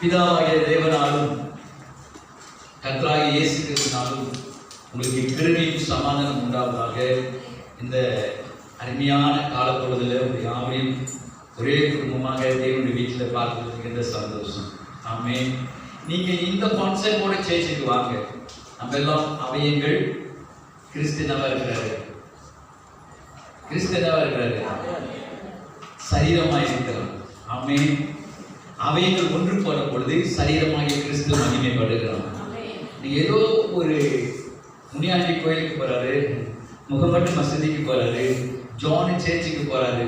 பிதாவாகிய தேவனாலும் கர்த்தராகிய இயேசு கிறிஸ்துவினாலும் உங்களுக்கு கிருபையும் சமாதானம் உண்டாவதாக. இந்த அருமையான காலப்பொழுதுல உங்கள் யாவையும் ஒரே குடும்பமாக தேவனுடைய வீட்டில் பார்க்கறதுக்கு எந்த சந்தோஷம். ஆமென். நீங்க இந்த கான்செப்டோட சேர்ச்சுக்கு வாங்க. நம்ம எல்லாம் அவையங்கள் கிறிஸ்துவா இருக்கிறாரு, கிறிஸ்துவா இருக்கிறாரு, சரீரமாய் இருக்கிறோம். ஆமென். அவையங்கள் ஒன்று போன பொழுது சரீரமாகிய கிறிஸ்து மகிமைப்படுகிறோம். நீங்க ஏதோ ஒரு முனியாண்டி கோயிலுக்கு போறாரு, முகமட்டு மசூதிக்கு போறாரு, ஜான் சேர்ச்சுக்கு போறாரு.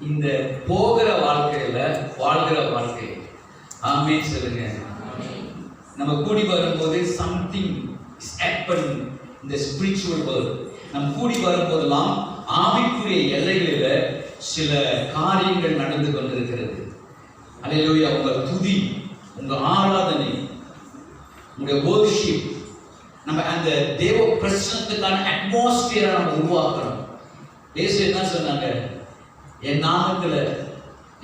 இந்த போகிற வாழ்க்கையில வாழ்கிற வாழ்க்கை. ஆமென் சொல்லுங்க. நம்ம கூடி வரும்போது something is happening in the spiritual world. நம்ம கூடி வரும்போதெல்லாம் ஆவிக்குரிய எல்லைகளில சில காரியங்கள் நடந்து கொண்டிருக்கிறது. அல்லேலூயா. உங்க துதி, உங்க ஆராதனை, உங்க worship, நம்ம அந்த தேவ பிரசன்னத்துக்கான அட்மாஸ்பியரை நம்ம உருவாக்குறோம். இயேசு என்ன சொன்னாங்க? என் நாமத்துல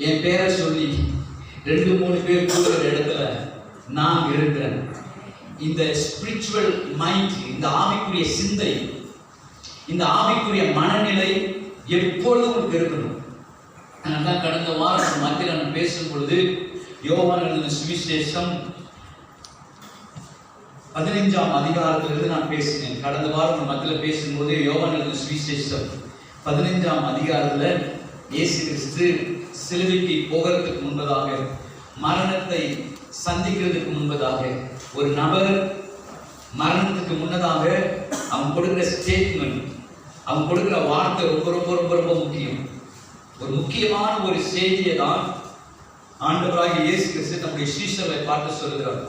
என் பேரை சொல்லி 2-3 பேர் கூடுற இடத்துல நான் இருக்கிறேன். இந்த ஸ்பிரிச்சுவல் மைண்ட், இந்த ஆவிக்குரிய சிந்தை, இந்த ஆவிக்குரிய மனநிலை எப்பொழுதும் இருக்கணும். நான் கடந்த வாரம் மத்தியில் நான் பேசும் பொழுது யோவான் எழுதின சுவிசேஷம் 15ஆம் அதிகாரத்திலிருந்து நான் பேசினேன். கடந்த வாரம் மத்தியில் பேசும்போது யோவான் எழுதின சுவிசேஷம் 15ஆம் அதிகாரத்துல இயேசு கிறிஸ்து சிலுவைக்கு போகிறதுக்கு முன்பதாக, மரணத்தை சந்திக்கிறதுக்கு முன்பதாக, ஒரு நபர் மரணத்துக்கு முன்னதாக அவன் கொடுக்கிற ஸ்டேட்மெண்ட், அவன் கொடுக்கிற வார்த்தை ரொம்ப ரொம்ப ரொம்ப ரொம்ப முக்கியம். ஒரு முக்கியமான ஒரு செய்தியை தான் ஆண்டவராகிய இயேசு கிறிஸ்து நம்முடைய சீஷர்களை பார்த்து சொல்லுகிறார்.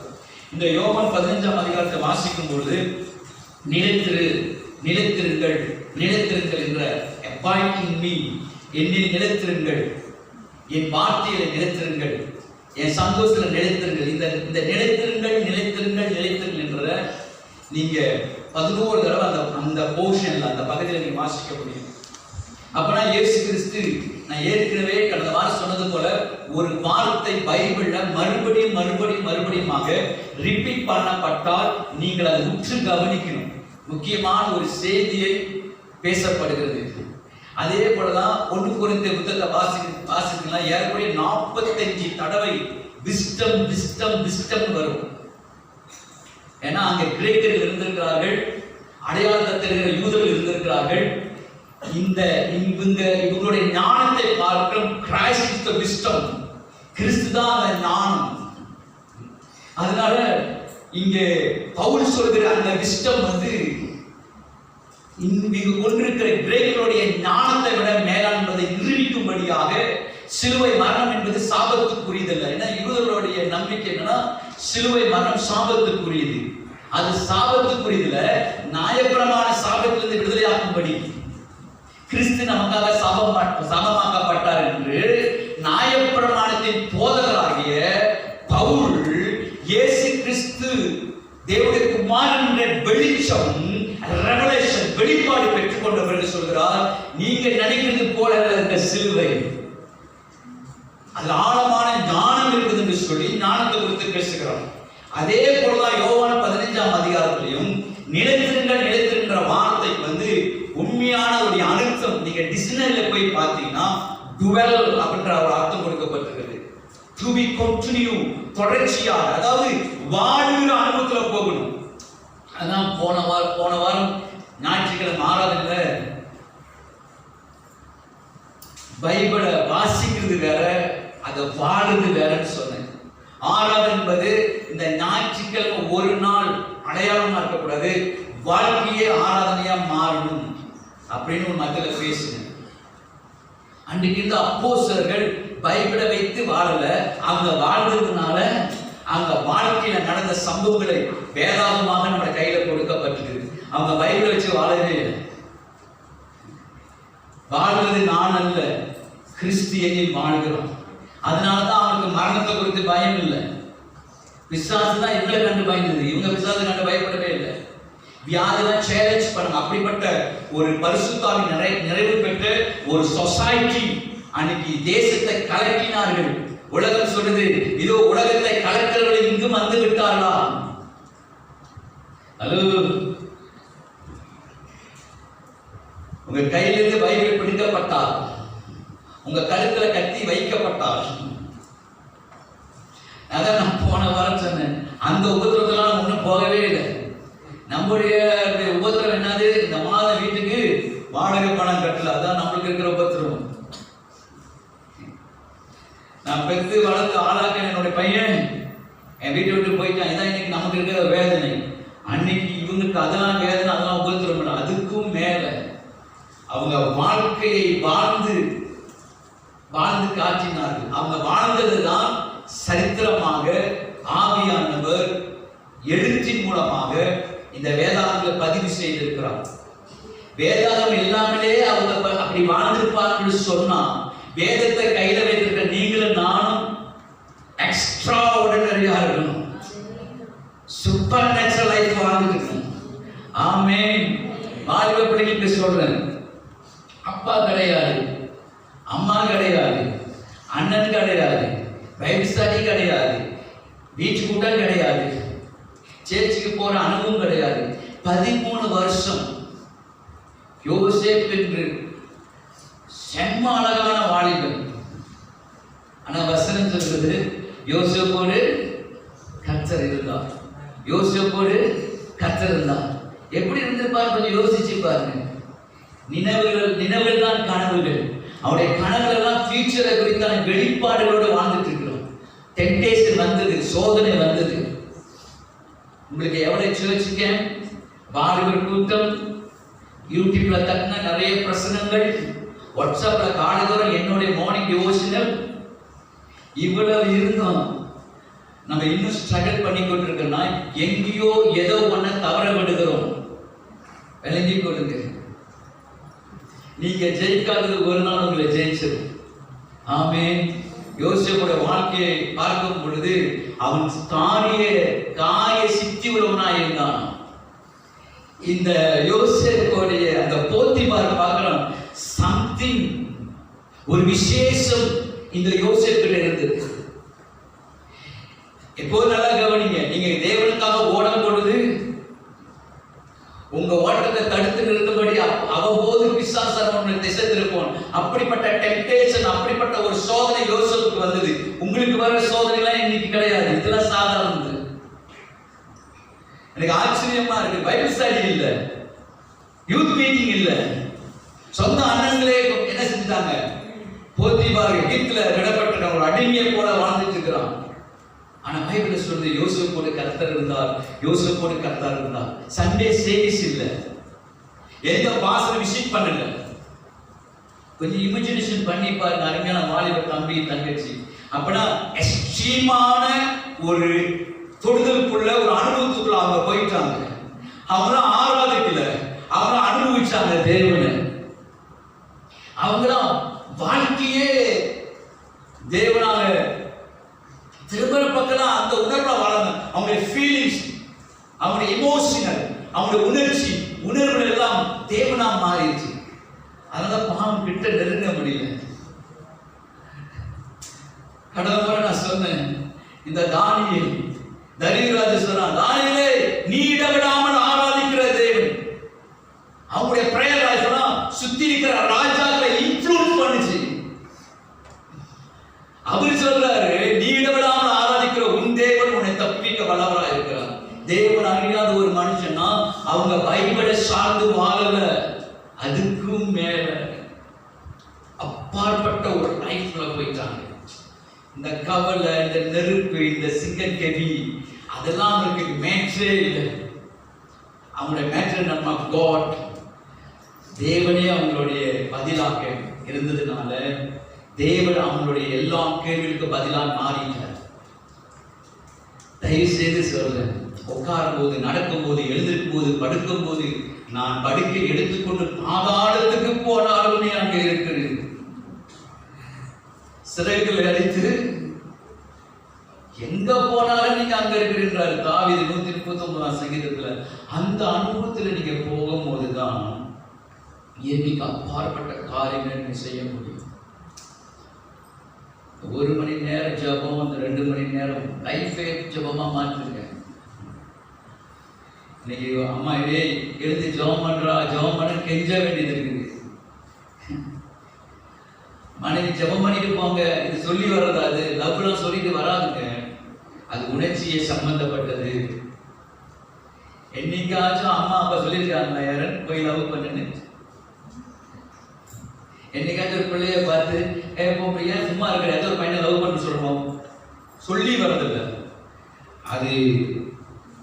இந்த யோவான் 15ஆம் அதிகாரத்தை வாசிக்கும் பொழுது நிலைத்திருங்கள் என்ற abide in me, என்னில் நிலைத்திருங்கள், என் வார்த்தையில நிலைத்திருங்கள், என் சந்தோஷத்துல நிலைத்திருங்கள். இந்த நிலைத்திருங்கள் என்ற நீங்க 11 தடவை அந்த போர்ஷன்ல, அந்த பகுதியில் நீங்க வாசிக்க முடியும். அப்பனா இயேசு கிறிஸ்து, நான் ஏற்கனவே கடந்த வாரம் சொன்னது போல, ஒரு வார்த்தை பைபிள்ல மறுபடியுமாக ரிப்பீட் பண்ணப்பட்டால் நீங்கள் அதை உற்று கவனிக்கணும். முக்கியமான ஒரு செய்தியை பேசப்படுகிறது. அதே போலதான் 1 கொரிந்தியர் புத்தகத்தை வாசிக்கலாம், ஏறக்குறைய 45 தடவை விஸ்டம் வரும். ஏன்னா அங்க கிரேக்கர்கள் இருந்திருக்கிறார்கள், அடையாளத்தை தருகிற யூதர்கள் இருந்திருக்கிறார்கள். இவங்களுடைய ஞானத்தை பார்க்கிறோம். கிரைஸ்ட் இஸ் தி விஸ்டம், கிறிஸ்து தான் அந்த ஞானம். அதனால இங்க பவுல் சொல்கிற அந்த விஸ்டம் இங்கு கொண்டிருக்கிற கிரேக்கர்களுடைய ஞானத்தை விட மேலானதை நிரூபிக்கும்படியாக சிலுவை மரணம் என்பது சாபத்துக்குரியதல்ல. ஏன்னா யூதர்களுடைய நம்பிக்கை என்னன்னா சிலுவை மரணம் சாபத்துக்குரியது. அது சாபத்துக்குரியதுல நியாயப்பிரமாண சாபத்திலிருந்து விடுதலையாக்கும்படி கிறிஸ்து நமக்காக சாபமாக்கப்பட்டார் என்று நியாயப்பிரமாணத்தின் போதகராகிய பவுல் இயேசு கிறிஸ்து தேவனுடைய குமாரன் என்ற வெளிச்சம், ரெவலேஷன், வெளிப்பாடு பெற்றுக் கொண்டவர் என்று சொல்கிறார். நீங்க நினைக்கிறது போல இந்த சிலுவை, அதுல ஆழமான ஞானம் இருக்குது என்று சொல்லி ஞானத்தை குறித்து பேசுகிறோம். அதே போலதான் யோவான் 15ஆம் அதிகாரத்திலையும் நிலைத்திருக்கின்ற வார்த்தை உண்மையான ஒரு அர்த்தம். நீங்க டிக்ஷனரியில போய் பார்த்தீங்கன்னா டுவெல் அப்படின்ற ஒரு அர்த்தம் கொடுக்கப்பட்டிருக்கிறது. டு பி கண்டினியூ, தொடர்ச்சியாக, அதாவது வாழ்கிற அனுபவத்துல போகணும். அதான் போன வாரம் ஞாயிற்றுக்கிழமை ஆராதனையில பைபிளை வாசிக்கிறது வேற, அதை பாடுறது வேறன்னு சொன்னேன். ஆராதனை என்பது இந்த ஞாயிற்றுக்கிழமை ஒரு நாள் அடையாளமா இருக்கக்கூடாது, வாழ்க்கையே ஆராதனையா மாறணும் அப்படின்னு ஒரு மத்தியில பேசினேன். அன்றைக்கு இருந்த அப்போஸ்தலர்கள் பைபிளை வைத்து வாழல, அவங்க வாழ்றதுனால அவங்க வாழ்க்கையில நடந்த சம்பவங்களை வேதாகமாக நம்ம கையில கொடுக்கப்பட்டது. அவங்க பைபிளை வச்சு வாழவே இல்லை. வாழ்வது நான் அல்ல, கிறிஸ்தியனில் வாழ்கிறோம். அதனாலதான் அவனுக்கு மரணத்தை குறித்து பயம் இல்லை. பிசாசு தான் இவங்களை கண்டு பயந்தது, இவங்க பிசாசு கண்டு பயப்படவே இல்லை. வியாதிதான் சேலஞ்ச் பண்ணுங்க. அப்படிப்பட்ட ஒரு பரிசுத்தாவின் நிறைவு பெற்ற ஒரு சொசைட்டி அன்னைக்கு தேசத்தை கலக்கினார்கள். உலகம் சொல்லுது, இதோ உலகத்தை கலக்கிறவர்கள் இங்கும் வந்து விட்டார்களா? ஹலோ, உங்க கையிலிருந்து பைபிள் பிடிக்கப்பட்டால், உங்க கழுத்துல கத்தி வைக்கப்பட்டால், அதான் நான் போன வாரம் சொன்னேன், அந்த உபத்திரவத்தெல்லாம் ஒன்றும் போகவே இல்லை. நம்முடைய உபத்திரம் என்னது? இந்த மாதம் வீட்டுக்கு வாடகை பணம் கட்டல, அதான் நம்மளுக்கு இருக்கிற உபத்திரம். நான் பெற்று வளர்த்து ஆளாக்க என்னுடைய பையன் என் வீட்டை விட்டு போயிட்டான். இதான் இன்னைக்கு நமக்கு இருக்கிற வேதனை. அன்னைக்கு இவங்களுக்கு அதெல்லாம் வேதனை, அதெல்லாம் உபத்திரம் இல்லை. அதுக்கும் மேல அவங்க வாழ்க்கையை வாழ்ந்து காட்டினார்கள். அவங்க வாழ்ந்ததுதான் சரித்திரமாக ஆவியானவர் எழுத்தின் மூலமாக இந்த வேதாகமத்தில் பதிவு செய்திருக்கிறார். வேதாகம் இல்லாமலே அவங்க அப்படி வாழ்ந்திருப்பார்கள் சொன்னா, வேதத்தை கையில வைத்திருக்க நீங்களும் நானும் எக்ஸ்ட்ரா ஆர்டினரியா இருக்கணும். சூப்பர் நேச்சுரல் லைஃப் வாழ்ந்துருக்கணும். ஆமென். வாலிப பிள்ளைகளுக்கு சொல்றேன், அப்பா கிடையாது, அம்மா கிடையாது, அண்ணன் கிடையாது, பைபிள் ஸ்டடி கிடையாது, வீட்டு கூட்டம் கிடையாது, சேர்ச்சுக்கு போற அனுபவம் கிடையாது. 13 வருஷம் யோசேப் என்று செம்ம அழகான வாலிபன். ஆனா வசனம் சொல்றது, யோசேப்போடு கர்த்தர் இருந்தார். யோசேப்போடு கர்த்தர் இருந்தார். எப்படி இருந்திருப்பார் கொஞ்சம் யோசிச்சு பாருங்க. நினைவுகள் தான் கனவுகள். அவருடைய கனவுகள் எல்லாம் ஃபியூச்சரை குறித்தான வெளிப்பாடுகளோடு வாழ்ந்துட்டு இருக்கிறோம். டெம்டேஷன் வந்தது, சோதனை வந்தது. உங்களுக்கு எவ்வளவு சர்ச்சுக்கு வாலிபர் கூட்டம், யூடியூப்ல தட்டின நிறைய பிரசனங்கள், வாட்ஸ்அப்ல காலைதோறும் என்னுடைய மார்னிங் டிவோஷனல், இவ்வளவு இருந்தோம். நம்ம இன்னும் ஸ்ட்ரகிள் பண்ணி கொண்டிருக்கோம்னா எங்கேயோ ஏதோ ஒன்ன தவற விடுகிறோம். விளங்கி கொள்ளுங்க. நீங்க ஜெயிக்காதது ஒரு நாள் உங்களை ஜெயிச்சிடும். ஆமென். யோசேப்புடைய வாழ்க்கையை பார்க்கும் பொழுது அவன் காரிய சித்தி உள்ளவனாய் இருந்தான். இந்த யோசேப்புடைய அந்த போத்திபார் பார்க்கிறோம், சம்திங் ஒரு விசேஷம் இந்த யோசேப்பில் இருந்தது. எப்போது நல்லா கவனிங்க. நீங்க தேவனுக்காக ஓடும் பொழுது உங்க ஓட்டத்தை தடுத்து நிறுத்தபடி அவ்வப்போது பிசாசான உங்களை திசை திருப்போம். அப்படிப்பட்ட டெம்டேஷன், அப்படிப்பட்ட ஒரு சோதனை யோசேப்புக்கு வந்தது. உங்களுக்கு வர சோதனை எல்லாம் இன்னைக்கு கிடையாது, இதெல்லாம் சாதாரணது. எனக்கு ஆச்சரியமா இருக்கு. பைபிள் ஸ்டடி இல்ல, யூத் மீட்டிங் இல்ல, சொந்த அண்ணங்களே என்ன செஞ்சாங்க? போத்திபார் எகிப்துல விடப்பட்ட ஒரு அடிமையை போல வாழ்ந்துட்டு இருக்கிறான். ஆனா பைபிள் சொல்றது, யோசேப்போடு கர்த்தர் இருந்தார், யோசேப்போடு கர்த்தர் இருந்தார். சண்டே சர்வீஸ் இல்ல, எந்த பாஸ்டர் விசிட் பண்ணல. கொஞ்சம் இமேஜினேஷன் பண்ணி பாருங்க. அருமையான வாலிப தம்பி தங்கச்சி, அப்படின்னா எக்ஸ்ட்ரீமான ஒரு தொடுதலுக்குள்ள ஒரு அனுபவத்துக்குள்ள அவங்க போயிட்டாங்க. அவங்க ஆராதிக்கல, அவங்க அனுபவிச்சாங்க தேவனை. அவங்களாம் வாழ்க்கையே தேவனாக திரும்ப பக்கம் அந்த உணர்வை வளர்ந்த அவங்களுடைய ஃபீலிங்ஸ், அவங்களுடைய இமோஷனல், அவங்களுடைய உணர்வுகள் எல்லாம் தேவனா மாறிடுச்சு. அதனால பாவம் கிட்ட நெருங்க முடியல. கடந்த முறை நான் சொன்னேன், இந்த தானியேல் தரிராஜ சொன்னான், தானியேலே நீ இடவிடாமல் ஆராதிக்கிற தேவன். அவங்களுடைய பிரேயர் லைஃப் சுத்தி இருக்கிற ராஜாக்களை இன்ஃப்ளூயன்ஸ் பண்ணுச்சு. அவர் சொல்றாரு, நீ இடவிடாமல் ஆராதிக்கிற உன் தேவன் உன்னை தப்பிக்க வல்லவராக இருக்கிறார். தேவன் அறியாத ஒரு மனுஷனா அவங்க பைபிளை சார்ந்து வாழல, அதுக்கும் மேல அப்பாற்பட்ட ஒரு லைஃப்ல போயிட்டாங்க. இந்த கவலை, இந்த நெருப்பு, இந்த சிங்கக்கெவி அதெல்லாம் அவங்களுக்கு மேட்ரே இல்லை. அவங்களுடைய மேட்ரு நம்ம காட், தேவனே அவங்களுடைய பதிலாக இருந்ததுனால தேவன் அவங்களுடைய எல்லா கேள்விகளுக்கு பதிலாக மாறிட்டார். தயவு செய்து சொல்றேன், உட்காரும் போது, நடக்கும் போது, எழுந்திருக்கும் போது, படுக்கும் போது, நான் படுக்கை எடுத்துக்கொண்டு பாதாளத்துக்கு போனாலும் நீ அங்கே இருக்கிறேன், சிறைகளை அடித்து எங்க போனாலும் நீங்க அங்க இருக்கிறீர்கள். தாவீது 139 சங்கீதத்துல அந்த அனுபவத்துல நீங்க போகும்போதுதான் என்னைக்கு அப்பாற்பட்ட காரியங்களை நீங்க செய்ய முடியும். 1 மணி நேரம் ஜபம், அந்த 2 மணி நேரம் லைஃபே ஜபமா மாற்றுங்க. இன்னைக்கு அம்மா எழுந்து ஜபம் பண்றா, ஜபம் பண்ண கெஞ்ச வேண்டியது இருக்குது. மனைவி ஜபம் பண்ணிட்டு போங்க, இது சொல்லி வர்றது, அது லவ்லாம் சொல்லிட்டு வராதுங்க. அது உணர்ச்சியை சம்பந்தப்பட்டது. என்னைக்காச்சும் அம்மா அப்பா சொல்லியிருக்காங்க யாரும் போய் லவ் பண்ணுன்னு? என்னைக்காச்சும் ஒரு பிள்ளைய பார்த்து ஏன் சும்மா இருக்கிற ஏதோ ஒரு பையனை லவ் பண்ண சொல்றோம்? சொல்லி வர்றதில்லை. அது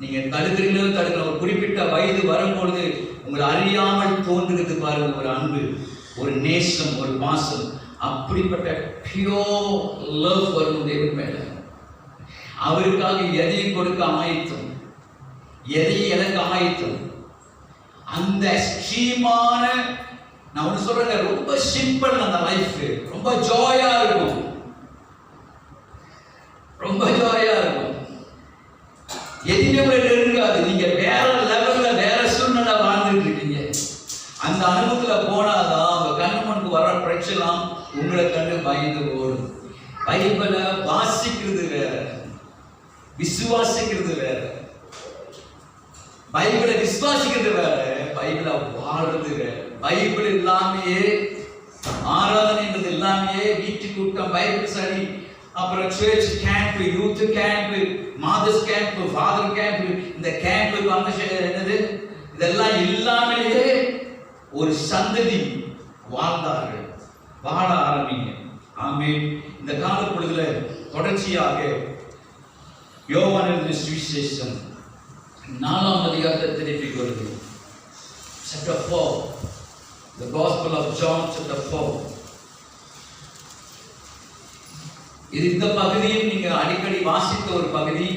நீங்க தடுக்கிறீங்களோ தடுக்கணும். ஒரு குறிப்பிட்ட வயது வரும்பொழுது உங்களை அறியாமல் தோன்றுகிறது பாருங்க, ஒரு அன்பு, ஒரு நேசம், ஒரு பாசம். அப்படிப்பட்ட பியோர் லவ் வரும் தேவன் மேல. அவருக்காக எதையும் கொடுக்க ஆயத்தம், எதையும் எனக்கு ஆயத்தம். அந்த எக்ஸ்ட்ரீமான, நான் ஒன்று சொல்றேங்க, ரொம்ப சிம்பிள் அந்த லைஃப், ரொம்ப ஜாயா இருக்கும், ரொம்ப ஜாயா இருக்கும். எதுவுமே இருக்காது. நீங்க வேற லெவல்ல வேற சூழ்நிலை வாழ்ந்துட்டு இருக்கீங்க. அந்த அனுபவத்துல போனாதான் உங்க கண்ணுமனுக்கு வர பிரச்சனை உங்களை கண்டு பயந்து ஓடும். பைபிளை வாசிக்கிறது வேற, விசுவாசிக்கிறது வேற. பைபிளை விசுவாசிக்கிறது வேற, பைபிளை வாழ்றது வேற. பைபிள் இல்லாமையே, ஆராதனைன்றது இல்லாமையே வீட்டு கூட்டம், பைபிள் ஸ்டடி, அப்புறம் church camp, youth camp, mothers camp, father camp, இந்த கேம்ப் என்னது, இதெல்லாம் இல்லாமலேயே ஒரு சந்ததி வாழ்ந்தார்கள். வாழ ஆரம்பிங்க. ஆமென். இந்த கால பொழுதுல தொடர்ச்சியாக யோவான் எழுதின சுவிசேஷம் 4ஆம் அதிகாரத்தை திருப்பி வருது. Chapter 4, the Gospel of John, chapter 4. இந்த பகுதியில் நீங்க அடிக்கடி வாசித்த ஒரு பகுதி.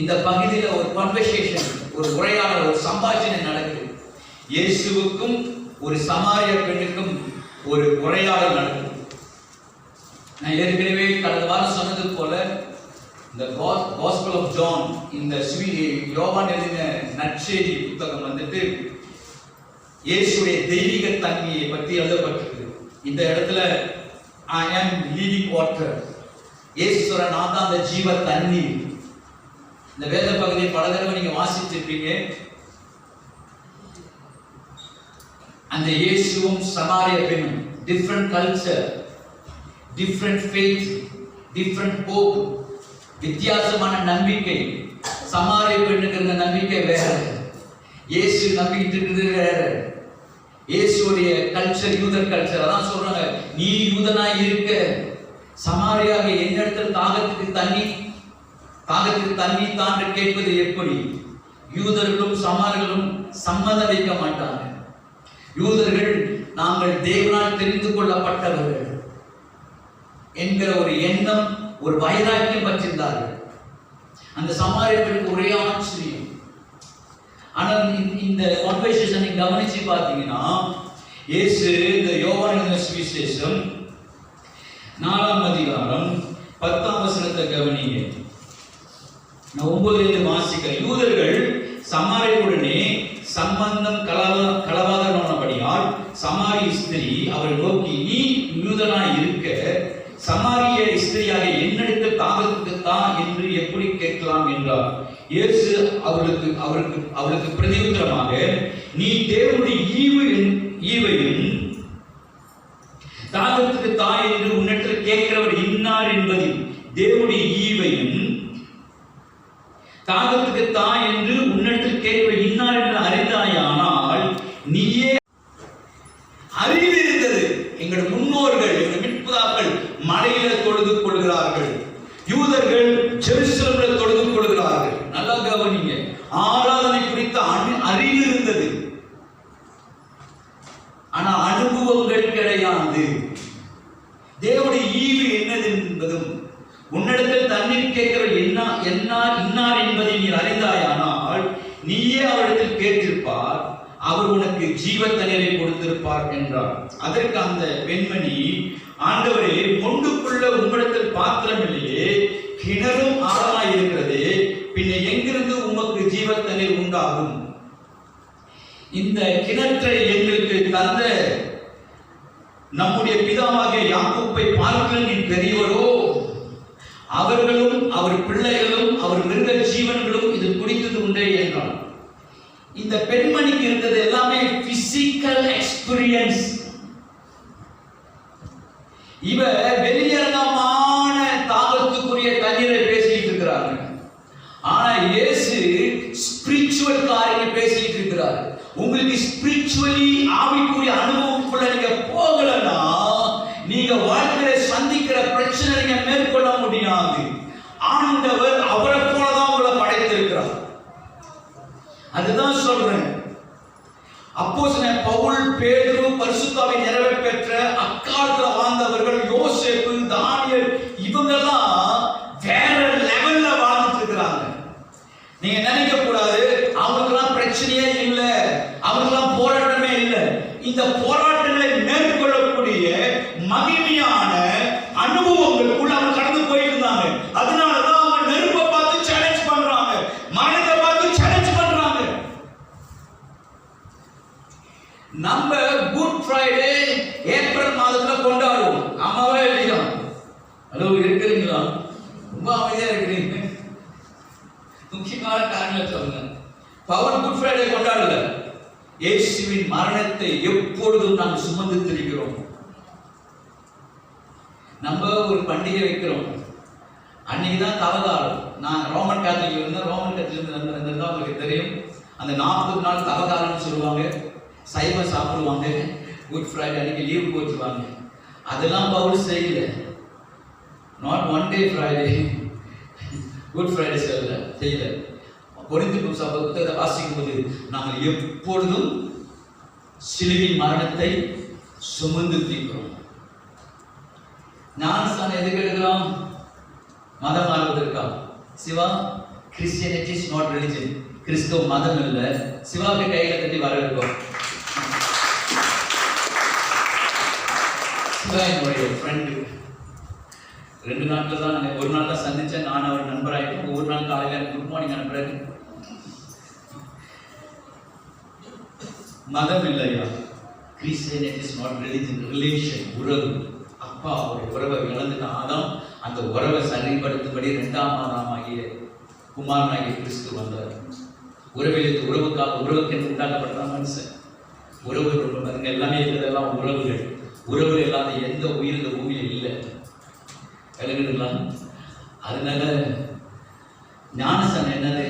இந்த பகுதியில் ஒரு கன்வர்சேஷன், ஒரு உரையாடல், ஒரு சம்பாஷணை நடக்குது. இயேசுவுக்கும் ஒரு சமாரிய பெண்ணுக்கும் ஒரு உரையாடல் நடக்குது. நான் ஏற்கனவே கடந்த வாரம் சொன்னது போல, இந்த Gospel of John, இந்த யோவான் எழுதின நற்செய்தி புத்தகம் வந்துட்டு இயேசுடைய தெய்வீக தன்மையை பற்றி எழுதப்பட்டிருக்கு. இந்த இடத்துல I am living water, இயேசுவர நான் தான் அந்த ஜீவ தண்ணீர். இந்த வேத பகுதியை பல தடவை நீங்க வாசிச்சிருப்பீங்க. அந்த இயேசுவும் சமாரிய பெண்ணும், different culture, different faith, different hope, வித்தியாசமான நம்பிக்கை. சமாரிய பெண்ணுக்கு இருந்த நம்பிக்கை வேற, இயேசு நம்பிக்கிட்டு இருக்குது வேற. இயேசுடைய கல்ச்சர் யூதர் கல்ச்சர். அதான் சொல்றாங்க, நீ யூதனாய் இருக்க சமாரியாக என்னிடத்தில் தாகத்துக்கு தண்ணி தாண்டு கேட்பது எப்படி? யூதர்களும் சமாரியர்களும் சம்மதம் வைக்க மாட்டாங்க. யூதர்கள் நாங்கள் தேவனால் தெரிந்து கொள்ளப்பட்டவர்கள் என்கிற ஒரு எண்ணம், ஒரு வைராக்கியம் பற்றிருந்தார்கள். அந்த சமாரியர்களுக்கு ஒரே ஆச்சரியம். ஆனால் இந்த கான்வர்சேஷனை கவனிச்சு பார்த்தீங்கன்னா, இயேசு இந்த யோவான் எழுதின சுவிசேஷம் 4ஆம் அதிகாரம் 10ஆம் வசனத்தை கவனிங்க. நான் 9 வாசிக்கிறேன். யூதர்கள் சமாரியருடனே சம்பந்தம் களவாதபடியால் சமாரிய ஸ்திரீ அவரை நோக்கி, நீ யூதனாய் இருக்க சமாரிய ஸ்திரீயாக என்னிடத்து தாகத்துக்கு தான் என்று எப்படி கேட்கலாம் என்றார். இயேசு அவளுக்கு பிரதியுத்தரமாக, நீ தேவனுடைய ஈவையும் தாகத்துக்கு தாய் என்று உன்னிடத்தில் கேட்கிறவர் இன்னார் என்பதில், தேவனுடைய ஈவையும் தாகத்துக்கு தாய் என்று உன்னிடத்தில் கேட்கிறவர் இன்னார் என்று அறிந்தாயானால் நீயே. அறிவு இருந்தது. எங்கள் முன்னோர்கள், எங்கள் மிட்பிதாக்கள் மலையில தொழுது கொள்கிறார்கள், யூதர்கள் ஜெருசலேமில் தொழுது கொள்கிறார்கள். நல்லா கவனிங்க. ஆராதனை குறித்த அறிவு இருந்தது, ஆனா அனுபவங்கள் கிடையாது. தேவனுடைய ஈவு என்னது என்பதும், உன்னிடத்தில் தண்ணீர் கேட்கிற இன்னார் என்பதை நீ அறிந்தாயானால் நீயே அவரிடத்தில் கேட்டிருப்பார், அவர் உனக்கு ஜீவ தண்ணீரை கொடுத்திருப்பார் என்றார். அதற்கு அந்த பெண்மணி, ஆண்டவரே, மொண்டுக்குள்ள உம்மிடத்தில் பாத்திரம் இல்லையே, கிணறும் ஆழமாய் இருக்கிறது, பின்ன எங்கிருந்து உமக்கு ஜீவ தண்ணீர் உண்டாகும்? இந்த கிணற்றை எங்களுக்கு தந்த நம்முடைய பிதாவாகிய யாக்கோப்பை பார்க்கிற நீ பெரியவரோ அவர்களும் அவர் பிள்ளைகளும் அவர் மிருக ஜீவன்களும் இது குடித்தது உண்டே என்றான். இந்த பெண்மணிக்கு இருந்தது எல்லாமே பிசிக்கல் எக்ஸ்பீரியன்ஸ். இவ வெளியரங்கமான தாகத்துக்குரிய தண்ணீரை பேசிட்டு இருக்கிறாங்க. ஆனா இயேசு ஸ்பிரிச்சுவல் காரியங்களை பேசிட்டு இருக்கிறார். உங்களுக்கு ஸ்பிரிச்சுவலி ஆவிக்குரிய அனுபவத்துக்குள்ள நீங்க போகலன்னா நீங்க வாழ்க்கையில சந்திக்கிற பிரச்சனை நீங்க மேற்கொள்ள முடியாது. ஆண்டவர் அவரை போலதான் உங்களை படைத்திருக்கிறார். அதுதான் சொல்றேன். அப்போஸ்தலன் பவுல், பேதுரு, பரிசுத்தாவை நிறைவே பெற்ற அக்காலத்துல வாழ்ந்தவர்கள், யோசேப்பு, தானியேல், இவங்கெல்லாம் வேற லெவல்ல வாழ்ந்துட்டு இருக்கிறாங்க. நீங்க நினைக்க கூடாது அவங்களுக்கெல்லாம் பிரச்சனையே இல்லை, அவங்களுக்கெல்லாம் போராட்டமே இல்லை. இந்த போராட்டங்களை மேற்கொள்ளக்கூடிய மகிமையான அனுபவங்களுக்குள்ள அவங்க கடந்து போயிட்டு இருந்தாங்க. அதனாலதான் அவங்க நெருப்பை பார்த்து சேலஞ்ச் பண்றாங்க, மரணத்தை பார்த்து சேலஞ்ச் பண்றாங்க. நம்ம குட் ஃப்ரைடே ஏப்ரல் மாதத்துல கொண்டாடுவோம். ஆமாவா இல்லையா? ஹலோ, இருக்கிறீங்களா? ரொம்ப அமைதியா இருக்கிறீங்க. முக்கியமான காரணம் சொல்லுங்க. பவர் குட் ஃப்ரைடே கொண்டாடல, இயேசுவின் மரணத்தை எப்பொழுதும் நாம் சுமந்து திரிகிறோம். நம்ம ஒரு பண்டிகை வைக்கிறோம், அன்னைக்குதான் தவகாலம். நான் ரோமன் கேத்தலிக் இருந்தேன். ரோமன் கேத்தலிக் இருந்தது உங்களுக்கு தெரியும். அந்த 40 நாள் தவகாலம்னு சொல்லுவாங்க. சைவம் சாப்பிடுவாங்க. குட் ஃப்ரைடே அன்னைக்கு லீவ் போட்டுருவாங்க. அதெல்லாம் பவுல் செய்யல. Not one day Friday, good Friday செய்யல. கொரிந்தியர் புத்தகத்தை வாசிக்கும் போது நாங்கள் எப்பொழுதும் சிலுவையின் மரணத்தை சுமந்து தீர்க்கிறோம். ஞானஸ்தானம் எதுக்கு எடுக்கிறோம்? மதம் மாறுவதற்கா? Siva, christianity is not religion. கிறிஸ்தவ மதம் இல்லை. சிவாக்கு கையில தட்டி வரவேற்கும். சிவா என்னுடைய ஃப்ரெண்டு. 2 நாட்கள் தான், ஒரு நாள் தான் சந்திச்சேன். நான் அவர் நண்பராயிட்டேன். ஒவ்வொரு நாள் காலையில் குட் மார்னிங் அனுப்புறாரு. மதம் இல்லையா? Christianity is not religion, relation, உறவு. அப்பா அவருடைய உறவை இழந்துட்டான் ஆதாம். அந்த உறவை சரிப்படுத்தும்படி 2ஆம் ஆதாமாகிய குமாரனாகிய கிறிஸ்து வந்தார். உறவில் உறவுக்காக, உறவுக்கு உண்டாக்கப்பட்ட மனுஷன். உறவு எல்லாமே இருக்கிறதெல்லாம் உறவுகள். உறவுகள் இல்லாத எந்த உயிர் இந்த பூமியில் இல்லை. விளங்குதுங்களா? அதனால ஞானஸ்தானம் என்னது?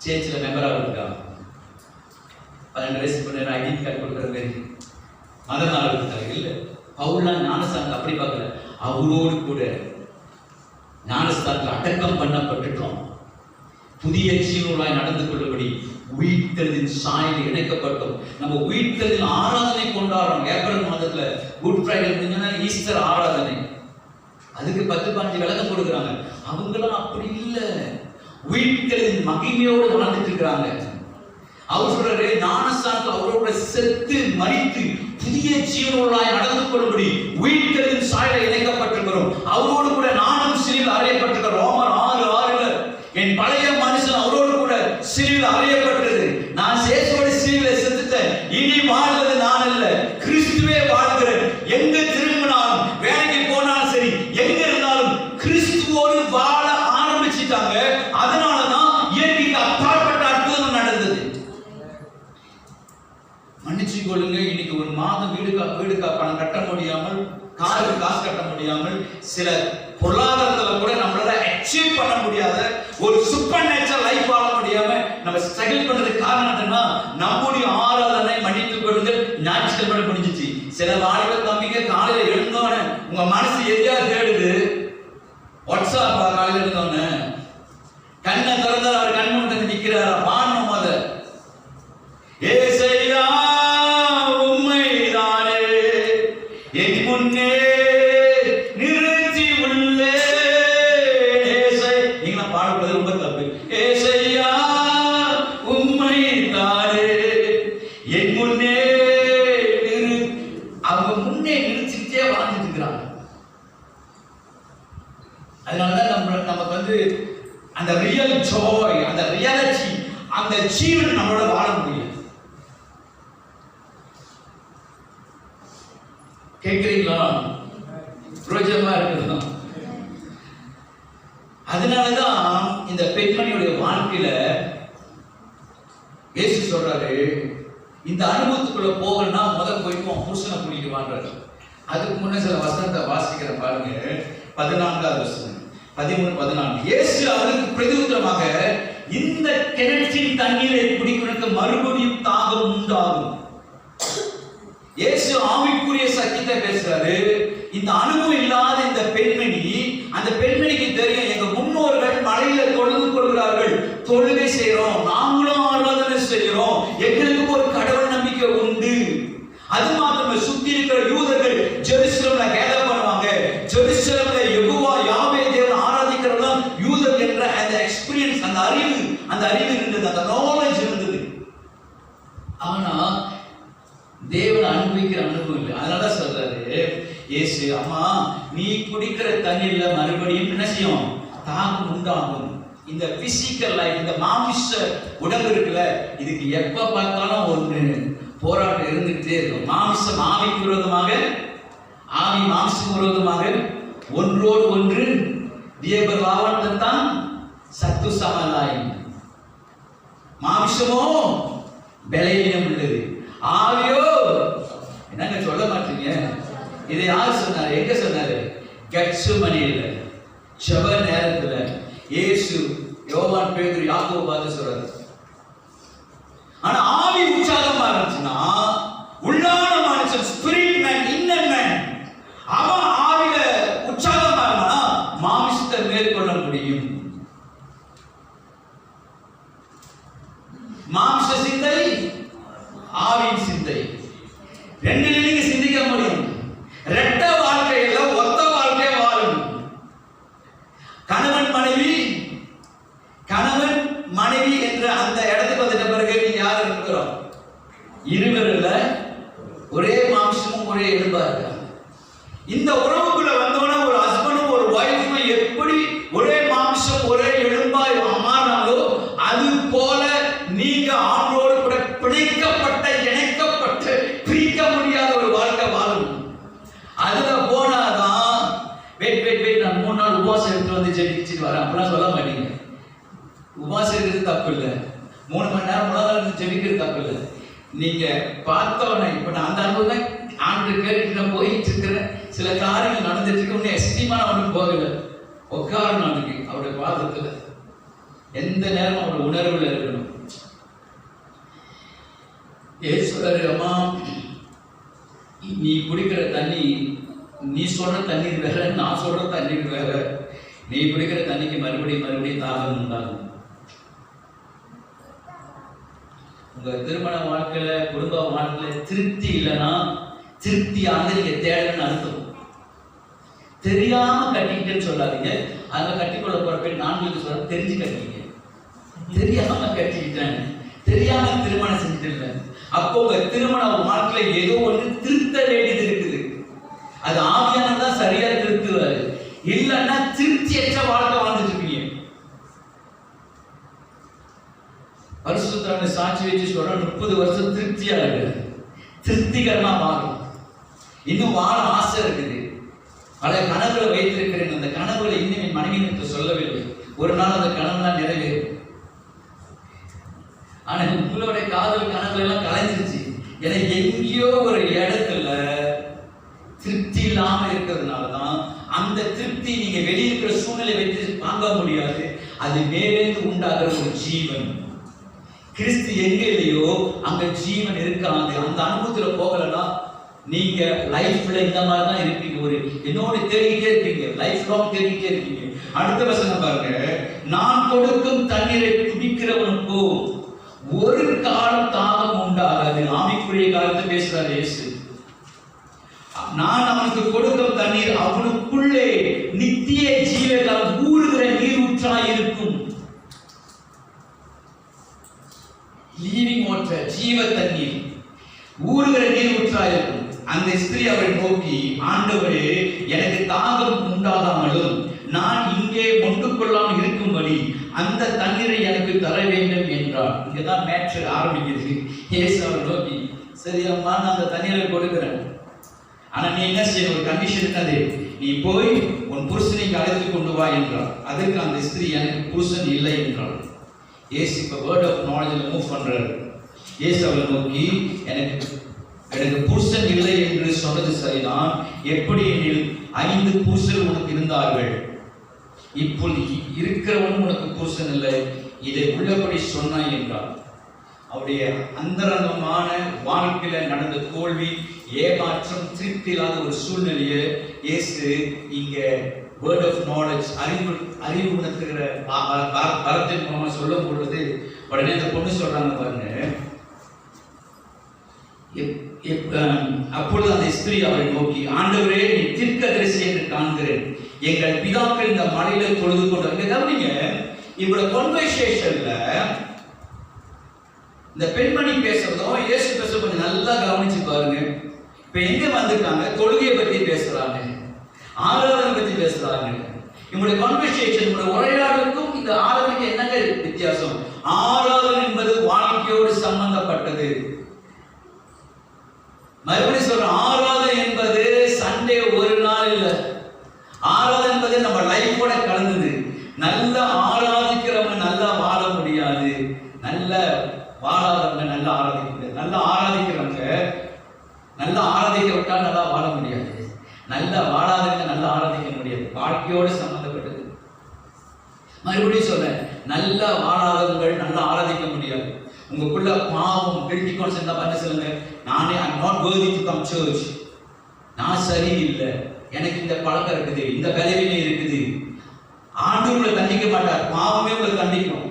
சேர்ச்சில் மெம்பராக இருக்கா? 12 வயசு பண்ண ஐடி கார்டு கொடுக்குற மாதிரி மதனால இருக்காங்க. இல்லை, பவுல்லாம் ஞானஸ்தானத்தை அப்படி பார்க்கல. அவரோடு கூட ஞானஸ்தானத்தில் அடக்கம் பண்ணப்பட்டுட்டோம். புதிய ஜீவனாய் நடந்து கொள்ளும்படி உயிர்த்தெழுதின் சாயலில் இணைக்கப்பட்டோம். நம்ம உயிர்த்தெழுதின் ஆராதனை கொண்டாடுறோம். ஏப்ரல் மாதத்துல குட் ஃப்ரைடே முடிஞ்சா ஈஸ்டர் ஆராதனை. அதுக்கு 10-15 விளக்கம் கொடுக்குறாங்க. அவங்களும் அப்படி இல்லை, உயிர்த்தெழுதின் மகிமையோடு வாழ்ந்துட்டு இருக்கிறாங்க. அவர் சொல்றாரு, ஞானஸ்தானத்தில் அவரோட செத்து மரித்து புதிய ஜீவனாய் நடந்து கொள்ளும்படி உயிர்த்தெழுதின் சாயலில் இணைக்கப்பட்டிருக்கிறோம். அவரோடு கூட நானும் சிலுவையில் அறையப்பட்டிருக்கிறோம். ரோமர் 6:6 என் பழைய மனுஷன் அவரோடு கூட சிலுவையில் அறையப்பட்டது. நான் இயேசுவோட சிலுவையில் செத்துட்டேன். இனி வாழ்வது நான் அல்ல, கிறிஸ்துவே வாழ்கிறேன். எங்க திரும்பினாலும், வேலைக்கு போனாலும் சரி, எங்க இருந்தாலும் கிறிஸ்துவோடு வாழ ஆரம்பிச்சிட்டாங்க. அதனாலதான் இயற்கைக்கு அப்பாற்பட்ட அற்புதம் நடந்தது. மன்னிச்சு கொள்ளுங்க, இன்னைக்கு ஒரு மாதம் வீடுக்கா பணம் கட்ட முடியாமல், காருக்கு காசு கட்ட முடியாமல், சில பொருளாதாரத்துல கூட நம்மளால அச்சீவ் பண்ண முடியாத ஒரு சூப்பர் நேச்சுரல் லைஃப் வாழ முடியாம நம்ம ஸ்ட்ரகிள் பண்றதுக்கு காரணம் என்னன்னா, நம்முடைய ஆராதனை மன்னித்துக் கொள்ளுங்கள் ஞாயிற்றுக்கிழமை முடிஞ்சிச்சு. சில வாலிப தம்பிங்க காலையில எழுந்தோன்னு உங்க மனசு எதையா தேடுது. வாட்ஸ்அப் காலையில எழுந்தோன்னு கண்ணை திறந்தால் அவர் கண் முன்னாடி நிக்கிறாரா? பாடணும் போத ஏசையா உம்மைதானே என் முன்னே நிறுத்தி உள்ளே. நீங்க பாடுறது ரொம்ப தப்பு. ஏசையா உம்மைதானே என் முன்னே அவங்க முன்னே நிறுத்திக்கிட்டே வாழ்ந்துட்டு இருக்கிறாங்க. அதனாலதான் நமக்கு வந்து அந்த ரியல் ஜாய், அந்த ரியாலிட்டி, அந்த ஜீவன் நம்மளோட வாழ முடியும். கேட்கிறீங்களா? ரோஜமா இருக்குதுதான். அதனாலதான் இந்த பெண்மணியுடைய வாழ்க்கையில இயேசு சொல்றாரு, இந்த அனுபவத்துக்குள்ள போகணும்னா போயிட்டு புருஷனை கூட்டிட்டு வான்றாரு. அதுக்கு முன்ன சில வசனத்தை வாசிக்கிற பாருங்க. 14வது வசனம், 13, 14. இயேசு அவருக்கு பிரதியுத்தரமாக, இந்த கிணற்றின் தண்ணீரை குடிக்கிறதுக்கு மறுபடியும் தாகம் உண்டாகும். இயேசு ஆவிக்குரிய சத்தியத்தை பேசுறாரு. இந்த அனுபவம் இல்லாத இந்த பெண்மணி, அந்த பெண்மணிக்கு தெரியும், எங்க முன்னோர்கள் மலையில தொழுது கொள்கிறார்கள், தொழுகை செய்யறோம், நாங்களும் ஆராதனை செய்யறோம், எங்களுக்கு ஒரு கடவுள் நம்பிக்கை உண்டு. அது மாத்திரமே, சுத்தி இருக்கிற யூதர்கள் ஜெருசலேம்ல கேதர் பண்ணுவாங்க. ஜெருசலேம்ல யெகோவா யாவே தேவன் ஆராதிக்கிறவங்க யூதர் என்ற அந்த எக்ஸ்பீரியன்ஸ், அந்த அறிவு இருந்தது, அந்த நாலேஜ் இருந்தது. ஆனா தேவன் அனுபவிக்கிற அனுபவம் இல்லை. அதனால சொல்றாரு இயேசு, அம்மா நீ குடிக்கிற தண்ணீர்ல மறுபடியும் என்ன செய்யும்? தாகம் உண்டாகும். இந்த பிசிக்கல் லைஃப், இந்த மாமிச உடம்பு இருக்குல்ல, இதுக்கு எப்ப பார்த்தாலும் ஒன்று போராட்டம் இருந்துகிட்டே இருக்கும். மாமிசம் ஆவிக்கு விரோதமாக, ஆவி மாமிசம் விரோதமாக ஒன்றோடு ஒன்று தான் சத்து சமலாய். மாமிசமோ பலவீனம் உள்ளது, ஆவியோ என்னங்க சொல்ல மாட்டீங்க. இதை யார் சொன்னாரு? எங்க சொன்னாரு? கெத்செமனியில ஜெப நேரத்துல இயேசு யோவான், பேதுரு, யாக்கோபு பார்த்து சொல்றாரு. ஆனா ஆவி உற்சாகமா இருந்துச்சுன்னா, உள்ளான மனுஷன், ஸ்பிரிட் மேன், இன்னர் மேன், அவன் ஆவில உற்சாகமா இருந்தா மாமிசத்தை மேற்கொள்ள முடியும். மாமிச சிந்தை, ஆவியின் சிந்தை, ரெண்டுல நீங்க சிந்திக்க முடியும். ரெட்ட வாழ்க்கையில ஒத்த வாழ்க்கை வாழணும். கணவன் மனைவி என்ற அந்த இடத்துக்கு வந்துட்ட பிறகு நீங்க யார் இருக்கிறோம்? இருவருல ஒரே மாம்சமும் ஒரே எலும்பா இருக்காங்க. இந்த உறவுக்குள்ள வந்தவன ஒரு ஹஸ்பண்டும் ஒரு வைஃபும் எப்படி ஒரே மாம்சம் ஒரே எலும்பாய் மாறினாலோ, அது போல நீங்க ஆண்டோடு கூட பிணைக்கப்பட்ட, இணைக்கப்பட்ட, பிரிக்க முடியாத ஒரு வாழ்க்கை வாழணும். அதுல போனாதான் வெயிட் நான் 3 நாள் உபவாசம் எடுத்து வந்து ஜெபிச்சுட்டு வரேன் அப்படிலாம் சொல்ல மாட்டீங்க. உபவாசம் இருக்கிறது தப்பு இல்லை, 3 மணி நேரம் உலகம் ஜெபிக்கிறது தப்பு இல்லை. நீங்க பார்த்தோன்னே இப்ப நான் அந்த அனுபவம் தான் ஆண்டு கேட்டுட்டு நான் போயிட்டு இருக்கிறேன். சில காரியங்கள் நடந்துட்டு இருக்கு, ஒன்னும் எஸ்டிமான ஒன்றும் போகல. உட்காரணும் அன்னைக்கு அவருடைய பாதத்துல, எந்த நேரம் அவருடைய உணர்வுல இருக்கணும். சொல்றாரு, அம்மா நீ குடிக்கிற தண்ணி, நீ சொல்ற தண்ணீர் வேற, நான் சொல்ற தண்ணீர் வேற. நீ குடிக்கிற தண்ணிக்கு மறுபடியும் தாகம் உண்டாகும். உங்க திருமண வாழ்க்கையில, குடும்ப வாழ்க்கையில திருப்தி இல்லைன்னா, திருப்தியானது நீங்க தேடணும்னு அர்த்தம். தெரியாம கட்டிக்கிட்டேன்னு சொல்லாதீங்க. அதுல கட்டிக்கொள்ள போற போய் நான் சொல்ல தெரிஞ்சு கட்டிங்க. தெரியாம கட்டிக்கிட்டேன், தெரியாம திருமணம் செஞ்சுட்டு, அப்போ உங்க திருமண வாழ்க்கையில ஏதோ ஒன்று திருத்த வேண்டியது இருக்குது. அது ஆவியானதான் சரியா திருத்துவாரு. இல்லைன்னா திருப்தியற்ற வாழ்க்கை வாழ்ந்துட்டு இருப்பீங்க. பரிசுத்தரான சாட்சி வச்சு சொல்ற 30 வருஷம் திருப்தியா இருக்கு, திருப்திகரமா மாறும். இன்னும் வாழ ஆசை இருக்குது. பல கனவுகளை வைத்திருக்கிறேன், அந்த கனவுகளை இன்னும் என் மனைவி சொல்லவில்லை. ஒரு நாள் அந்த கனவுலாம் நிறைவேறும். ஆனா உங்களுடைய காதல் கனவுகள் எல்லாம் கலைஞ்சிருச்சு. எனக்கு எங்கேயோ ஒரு இடத்துல திருப்தி இல்லாம இருக்கிறதுனாலதான் அந்த திருப்தி நீங்க வெளியிருக்கிற சூழ்நிலை வைத்து வாங்க முடியாது. அது மேலேந்து உண்டாகிற ஒரு ஜீவன். கிறிஸ்து எங்க இல்லையோ அங்க ஜீவன் இருக்காது. அந்த அனுபவத்துல போகலன்னா நீங்க லைஃப்ல இந்த மாதிரி தான் இருப்பீங்க. ஒரு என்னோட தேடிக்கிட்டே இருப்பீங்க, லைஃப் லாங் தேடிக்கிட்டே இருப்பீங்க. அடுத்த வசனம் பாருங்க, நான் கொடுக்கும் தண்ணீரை குடிக்கிறவனுக்கோ ஒரு காலம் தாகம் உண்டாகாது. ஆவிக்குரிய காலத்தை பேசுறாரு இயேசு. நான் அவனுக்கு கொடுக்கும் தண்ணீர் அவனுக்குள்ளே நித்திய ஜீவகால் ஊறுகிற நீர் ஊற்றாய் இருக்கும். லீவிங் வாட்டர், ஜீவ தண்ணீர், ஊறுகிற நீர் ஊற்றாய் இருக்கும். அந்த ஸ்திரீ அவரை நோக்கி, ஆண்டவரே எனக்கு தாகம் உண்டாகாமலும் நான் இங்கே மொண்டு கொள்ளாமல் இருக்கும்படி அந்த தண்ணீரை எனக்கு தர வேண்டும் என்றார். இங்கதான் மேட்ச் ஆரம்பிக்கிறது. இயேசு அவரை நோக்கி, சரி அம்மா நான் அந்த தண்ணீரை கொடுக்கிறேன், ஆனா நீ என்ன செய்யணும், ஒரு கண்டிஷன் என்னது, நீ போய் உன் புருஷனை அழைத்து கொண்டு வா என்றார். அதற்கு அந்த ஸ்திரீ, எனக்கு புருஷன் இல்லை என்றாள். இயேசு இப்ப வேர்ட் ஆஃப் நாலேஜ்ல மூவ் பண்றாரு. இயேசு அவளை நோக்கி, எனக்கு புருஷன் இல்லை என்று சொன்னது சரிதான். எப்படி எனில் 5 புருஷர்கள் உனக்கு இருந்தார்கள், இப்பொழுது இருக்கிறவன் உனக்கு புருஷன் இல்லை, இதை உள்ளபடி சொன்னாய் என்றார். அவருடைய அந்தரங்கமான வாழ்க்கையில நடந்த தோல்வி, ஏமாற்றம், திருப்தி இல்லாத ஒரு சூழ்நிலையை இயேசு இங்க வேர்ட் ஆஃப் நாலேஜ், அறிவு உணர்த்துகிற வரத்தின் மூலமா சொல்லும் பொழுது உடனே அந்த பொண்ணு சொல்றாங்க பாருங்க. அப்பொழுது அந்த ஸ்திரீ அவரை நோக்கி, ஆண்டவரே, நீ தீர்க்கதரிசி என்று காண்கிறேன். எங்கள் பிதாக்கள் இந்த மலையில தொழுது கொண்டு. கவனிங்க, இவரோட கான்வர்சேஷன்ல இந்த பெண்மணி பேசுறதும் இயேசு பேசுறதும் கொஞ்சம் நல்லா கவனிச்சு பாருங்க. இப்ப எங்க வந்துட்டாங்க? தொழுகையை பத்தி பேசுறாங்க, ஆராதனை பத்தி பேசுறாங்க. இவங்களுடைய கான்வர்சேஷன், இவங்களுடைய உரையாடலுக்கும் இந்த ஆராதனைக்கு என்னங்க வித்தியாசம்? ஆராதனை என்பது வாழ்க்கையோடு சம்பந்தப்பட்டது. மறுபடியும் சொல்றேன், ஆராதனை என்பது சண்டே ஒரு நாள் இல்ல. ஆராதனை என்பது நம்ம லைஃபோட கலந்தது. நல்ல ஆராதிக்கிறவங்க நல்லா வாழ முடியாது, நல்ல வாழாதவங்க நல்லா ஆராதிக்க முடியாது. நல்லா ஆராதிக்கிறவங்க நல்லா ஆராதிக்க விட்டால் நல்லா வாழ முடியாது, நல்லா வாழாதவங்க நல்லா ஆராதிக்க முடியாது. வாழ்க்கையோடு சம்பந்தப்பட்டது. மறுபடியும் சொல்ல, நல்ல வாழாதவங்கள் நல்லா ஆராதிக்க முடியாது. உங்களுக்குள்ள பாவம் கில்ட்டி கான்ஷியஸ் பண்ண சொல்லுங்க, நானே I not worthy to come church, நான் சரியில்லை, எனக்கு இந்த பழக்கம் இருக்குது, இந்த பலவீனம் இருக்குது. ஆண்டவர் உங்களை தண்டிக்க மாட்டார், பாவமே உங்களை தண்டிக்கும்.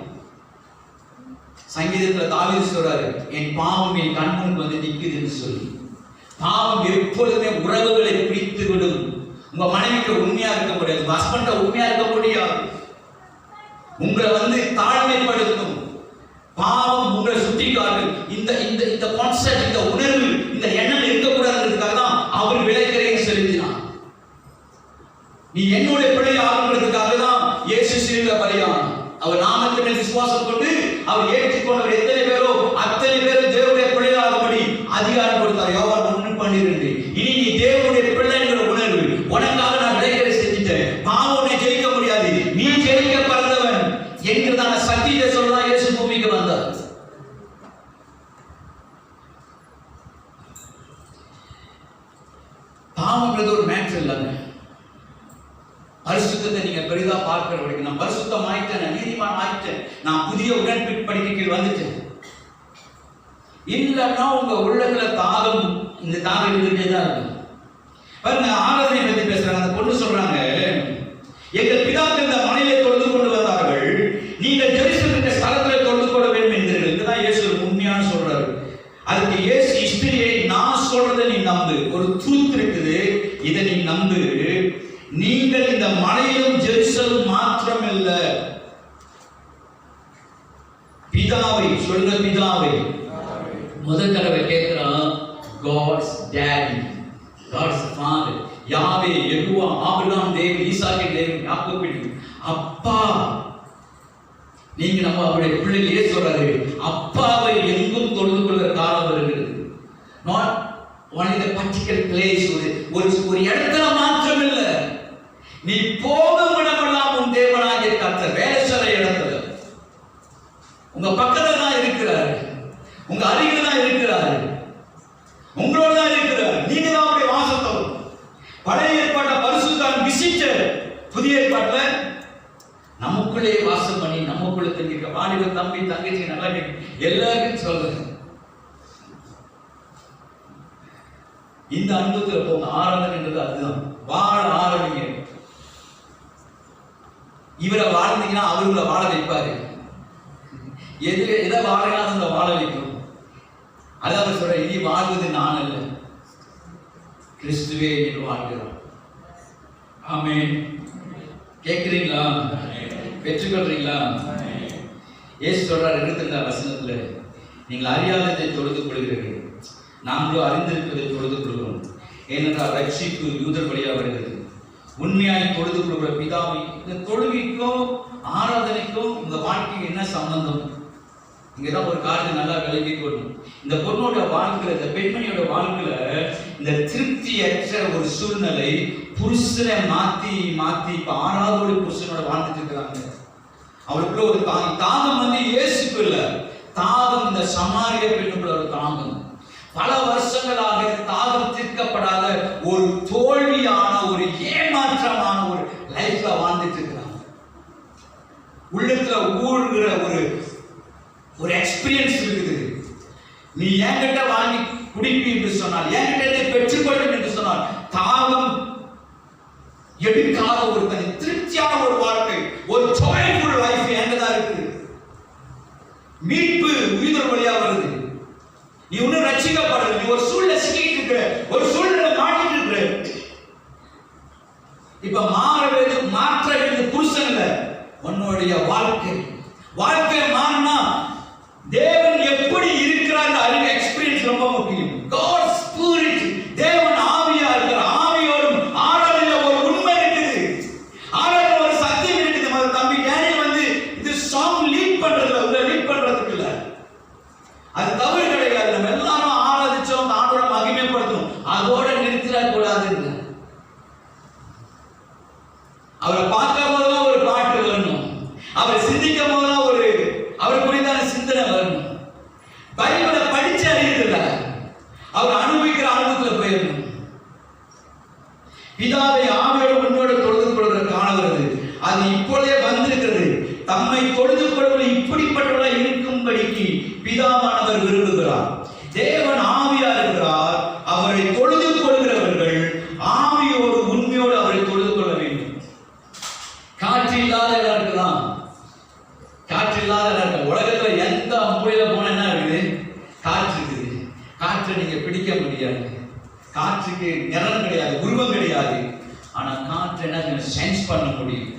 சங்கீதத்துல தாவீது சொல்றாரு, என் பாவம் என் கண்முன் வந்து நிக்குதுன்னு சொல்லி. பாவம் எப்பொழுதுமே உறவுகளை பிரித்து விடும். உங்க மனைவிக்கு உண்மையா இருக்க முடியாது, உங்க ஹஸ்பண்ட உண்மையா இருக்க முடியாது, உங்களை வந்து தாழ்மைப்படுத்தும். பாவம் உங்களை சுட்டி காட்டும். இந்த இந்த இந்த கான்செப்ட், இந்த உணர்வு, இந்த எண்ணம் இருக்கக்கூடாதுன்றதுக்காக தான் அவர் விலைக்கரையை செலுத்தினார். நீ என்னுடைய பிள்ளை ஆகுன்றதுக்காக தான் இயேசு சிலுவையில பலியானார். அவர் நாமத்தின் மேல் விசுவாசம் கொண்டு அவர் ஏற்றுக்கொண்டவர் எத்தனை பேரோ அத்தனை பேரும் தேவனுடைய பிள்ளையாகும்படி அதிகாரம் கொடுத்தார். யோவான் 1:12. இனி நீ தேவனுடைய பிள்ளை என்கிற உணர்வு, உனக்காக நான் விலைக்கரை செஞ்சுட்டேன், பாவம் உன்னை ஜெயிக்க முடியாது, நீ ஜெயிக்க பிறந்தவன் என்கிறதான சத்தியத்தை சொல்லலாம். இயேசு பூமிக்கு வந்தார். பாவம்ன்றது ஒரு மேட்டர் இல்லைங்க. பரிசுத்தத்தை நீங்க பெரிதா பார்க்கிற வரைக்கும், நான் பரிசுத்தம் ஆயிட்டேன், நான் நீதிமான் ஆயிட்டேன், நான் புதிய உடன்படிக்கைக்கு வந்துட்டேன் இல்லைன்னா உங்க உள்ளத்துல தாகம், இந்த தாகம் இருந்துட்டே தான் இருக்கும். பாருங்க, ஆராதனை பத்தி பேசுறாங்க. அந்த பொண்ணு சொல்றாங்க, எங்கள் பிதாக்கள் இந்த மலையிலே தொழுது கொண்டு வந்தார்கள், நீங்கள் ஜெருசலேம் ஸ்தலத்தில் தொழுது கொள்ள வேண்டும் என்றீர்கள். இதுதான் இயேசு உண்மையான சொல்றாரு. அதுக்கு இயேசு ஹிஸ்டரியை, நான் சொல்றதை நீ நம்பு, ஒரு ட்ரூத் இருக்குது, இதை நீ நம்பு. நீங்கள் இந்த மலையிலும் ஜெருசலேம் மாத்திரம் இல்ல, பிதாவை சொல்லுங்க, பிதாவை முதல் தடவை கேட்கிறான். God's daddy, God's father, யாவே, யெகோவா, ஆபிரகாம் தேவன், ஈசாக்கின் தேவன், யாக்கோபின் அப்பா. நீங்க நம்ம அவருடைய பிள்ளைகளே சொல்றாரு, அப்பாவை எங்கும் தொழுது கொள்கிற காலம் வருகிறது. Not only the particular place, ஒரு இடத்துல மாத்திரம் இல்ல, நீ போகும் இடமெல்லாம் உன் தேவனாகிய கர்த்தர் வேலை செய்ற இடத்துல உங்க பக்கத்துல தான் இருக்கிறாரு, உங்க அருகில தான் இருக்கிறாரு, உங்களோட தான் இருக்கிறார். நீங்க தான் அவருடைய வாசத்தோம். பழைய ஏற்பாட்டை பரிசுத்தம் விசிட்டர், புதிய ஏற்பாட்டுல நமக்குள்ளே வாசம் பண்ணி நமக்குள்ள தங்கிக்க வாலிப தம்பி தங்கச்சி நல்லா எல்லாருக்கும் சொல்றேன், இந்த அனுபவத்துல போங்க. ஆராதனை என்றது அதுதான். வாழ ஆரம்பிங்க. இவரை வாழ்ந்தீங்கன்னா அவருங்களை வாழ வைப்பாரு. எதை வாழலாம் உங்களை வாழ வைக்கும். அதாவது சொல்ற, இனி வாழ்வது நான் அல்ல, கிறிஸ்துவே என்று வாழ்கிறார். ஆமென். கேட்கிறீங்களா? பெற்றுக்கொள்றீங்களா? இயேசு சொல்றார் 22 வசனத்துல, நீங்கள் அறியாததை தொழுது கொள்கிறீர்கள், நாங்களோ அறிந்திருப்பதை தொழுது கொள்கிறோம். ஏனென்றால் ரட்சிப்பு யூதர் வழியாக வருகிறது. உண்மையாய் தொழுது கொள்கிற பிதாவை. இந்த தொழுகைக்கும் ஆராதனைக்கும் உங்க வாழ்க்கைக்கு என்ன சம்பந்தம்? இங்கதான் ஒரு காரியத்தை நல்லா விளங்கி கொள்ளணும். இந்த பொண்ணோட வாழ்க்கையில, இந்த பெண்மணியோட வாழ்க்கையில இந்த திருப்தியற்ற ஒரு சூழ்நிலை புருஷனை மாத்தி மாத்தி இப்ப 6வது புருஷனோட வாழ்ந்துட்டு இருக்கிறாங்க. அவளுக்குள்ள ஒரு தாகம் வந்து இயேசுக்கு இல்ல, தாகம் இந்த சமாரிய பெண்ணுக்குள்ள ஒரு தாகம். பல வருஷங்களாக தாகம் தீர்க்கப்படாத ஒரு தோல்வியான ஒரு ஏமாற்றமான ஒரு லைஃப்ல வாழ்ந்துட்டு இருக்கிறாங்க. உள்ளத்துல ஊறுகிற ஒரு எக்ஸ்பீரியன்ஸ் இருக்குது. நீ என்கிட்ட வாங்கி குடிப்பி என்று சொன்னால், என்கிட்ட பெற்றுக்கொள்ளும் என்று சொன்னால், தாகம் எடுக்காத ஒரு தனி திருப்தியான ஒரு வாழ்க்கை, ஒரு ஜாய்ஃபுல் லைஃப் என்கிட்டதான் இருக்குது. மீட்பு உயிர் வழியா வருது. நீ ஒன்னும் ரட்சிக்கப்படல, நீ ஒரு சூழ்நிலை சிக்கிட்டு இருக்கிற, ஒரு சூழ்நிலை மாட்டிட்டு இருக்கிற. இப்ப மாற்ற வேண்டிய புருஷன் இல்ல, உன்னுடைய வாழ்க்கை மாறினா தேவன் எப்படி இருக்கிறார் அறிவு எக்ஸ்பீரியன்ஸ் ரொம்ப முக்கியம். God spirit, தேவன் ஆவியா இருக்கிறார். ஆவியோடும் ஆராதனையில ஒரு உண்மை இருக்குது, ஆராதனை ஒரு சத்தியம் இருக்குது. நம்ம தம்பி டேனியல் வந்து இது சாங் லீட் பண்றதுக்கு இல்ல, அது தவறு கிடையாது. நம்ம எல்லாரும் ஆராதிச்சோம், ஆண்டோட மகிமைப்படுத்தணும், அதோட நிறுத்திட கூடாது. அவரை பார்க்கும் போதெல்லாம் ஒரு பாட்டு வரணும், அவரை சிந்திக்கும் போதெல்லாம் அவர் குறித்தான சிந்தனை வரணும். பைபிளை படிச்சு அறியதில்ல, அவர் அனுபவிக்கிற அனுபவத்தில் போயிடணும். பிதாவை ஆவியோடு உன்னோடு தொழுது கொள்கிற காணவரது, அது இப்பொழுதே வந்திருக்கிறது. தம்மை தொழுது கொள்வதில் இப்படிப்பட்டவர்களாக இருக்கும்படிக்கு பிதாவானவர் விரும்புகிறார். தேவன் ஆவியா இருக்கிறார். அவரை தொழுது கொள்கிறவர்கள் ஆவியோடு உண்மையோடு அவரை தொழுது கொள்ள வேண்டும். காற்று இல்லாத இடம் இருக்கலாம், காற்று இல்லாத இடம் இருக்கு. உலகத்துல எந்த மூலையில போன என்ன இருக்குது? காற்று இருக்குது. காற்றை நீங்க பிடிக்க முடியாது. காற்றுக்கு நிறம் கிடையாது, உருவம் கிடையாது. ஆனா காற்று என்ன சென்ஸ் பண்ண முடியும்.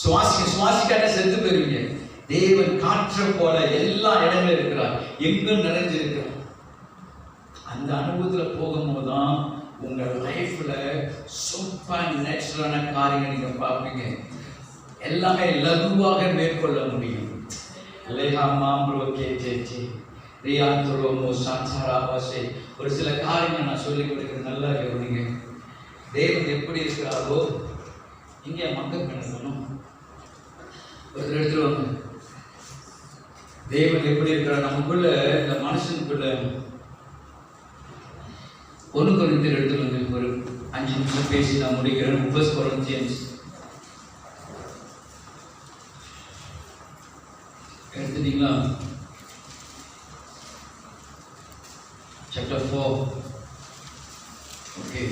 சுவாசிக்காட்ட செத்து போயிருவீங்க. தேவன் காற்றை போல எல்லா இடங்களும் இருக்கிறார், எங்கும் நிறைஞ்சிருக்கிறார். அந்த அனுபவத்துல போகும்போதுதான் உங்க லைஃப்ல சூப்பர் நேச்சுரலான காரியங்கள் நீங்க பார்ப்பீங்க. எல்லாமே லகுவாக மேற்கொள்ள முடியும். ஒரு சில காரியங்கள் நான் சொல்லி கொடுக்கிறேன், நல்லா கவனிங்க. தேவன் எப்படி இருக்கிறாரோ இங்கே மக்கள் பண்ணணும். ஒரு எடுத்துருவாங்க, தேவன் எப்படி இருக்கிறார் நமக்குள்ள, இந்த மனுஷனுக்குள்ள. 1 கொரிந்தியர் எடுத்துருவாங்க. ஒரு 5 நிமிஷம் பேசி நான் முடிக்கிறேன். 1 கொரிந்தியன்ஸ் எடுத்துட்டீங்களா? Chapter 4. Okay.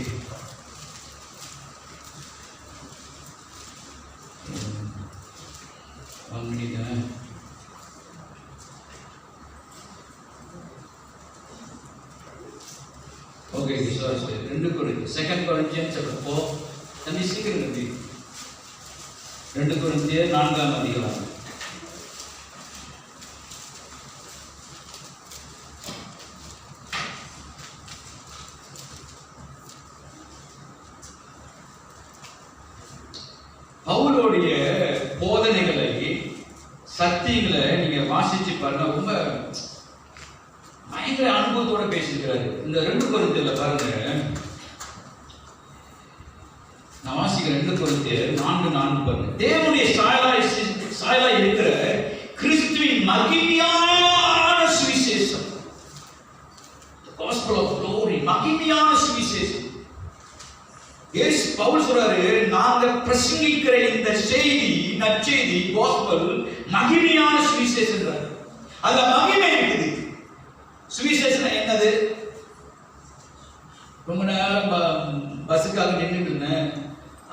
One minute. Okay, sorry. 2 Corinthians chapter 4. தம்பி சீக்கிரம் தம்பி. 2 கொரிந்தியர் 4ஆம் அதிகாரம். பவுலுடைய போதனைகளை, சத்தியங்களை நீங்க வாசிச்சு பாருங்க. ரொம்ப பயங்கர அனுபவத்தோட பேசியிருக்கிறாரு. இந்த 2 கொரிந்தியர்ல பாருங்க, நான் வாசிக்கிறேன். 2 கொரிந்தியர் 4:4 பாருங்க. தேவனுடைய சாயலாய் இருக்கிற கிறிஸ்துவின் மகிமையான சுவிசேஷம், gospel of glory, மகிமையான சுவிசேஷம். இயேசு பவுல் சொல்றாரு, நாங்க பிரசங்கிக்கிற இந்த செய்தி, நற்செய்தி, gospel மகிமையான சுவிசேஷம். அதுல மகிமை இருக்குது. சுவிசேஷம் என்னது? ரொம்ப நேரம் பஸ்ஸுக்காக நின்றுட்டு இருந்தேன்,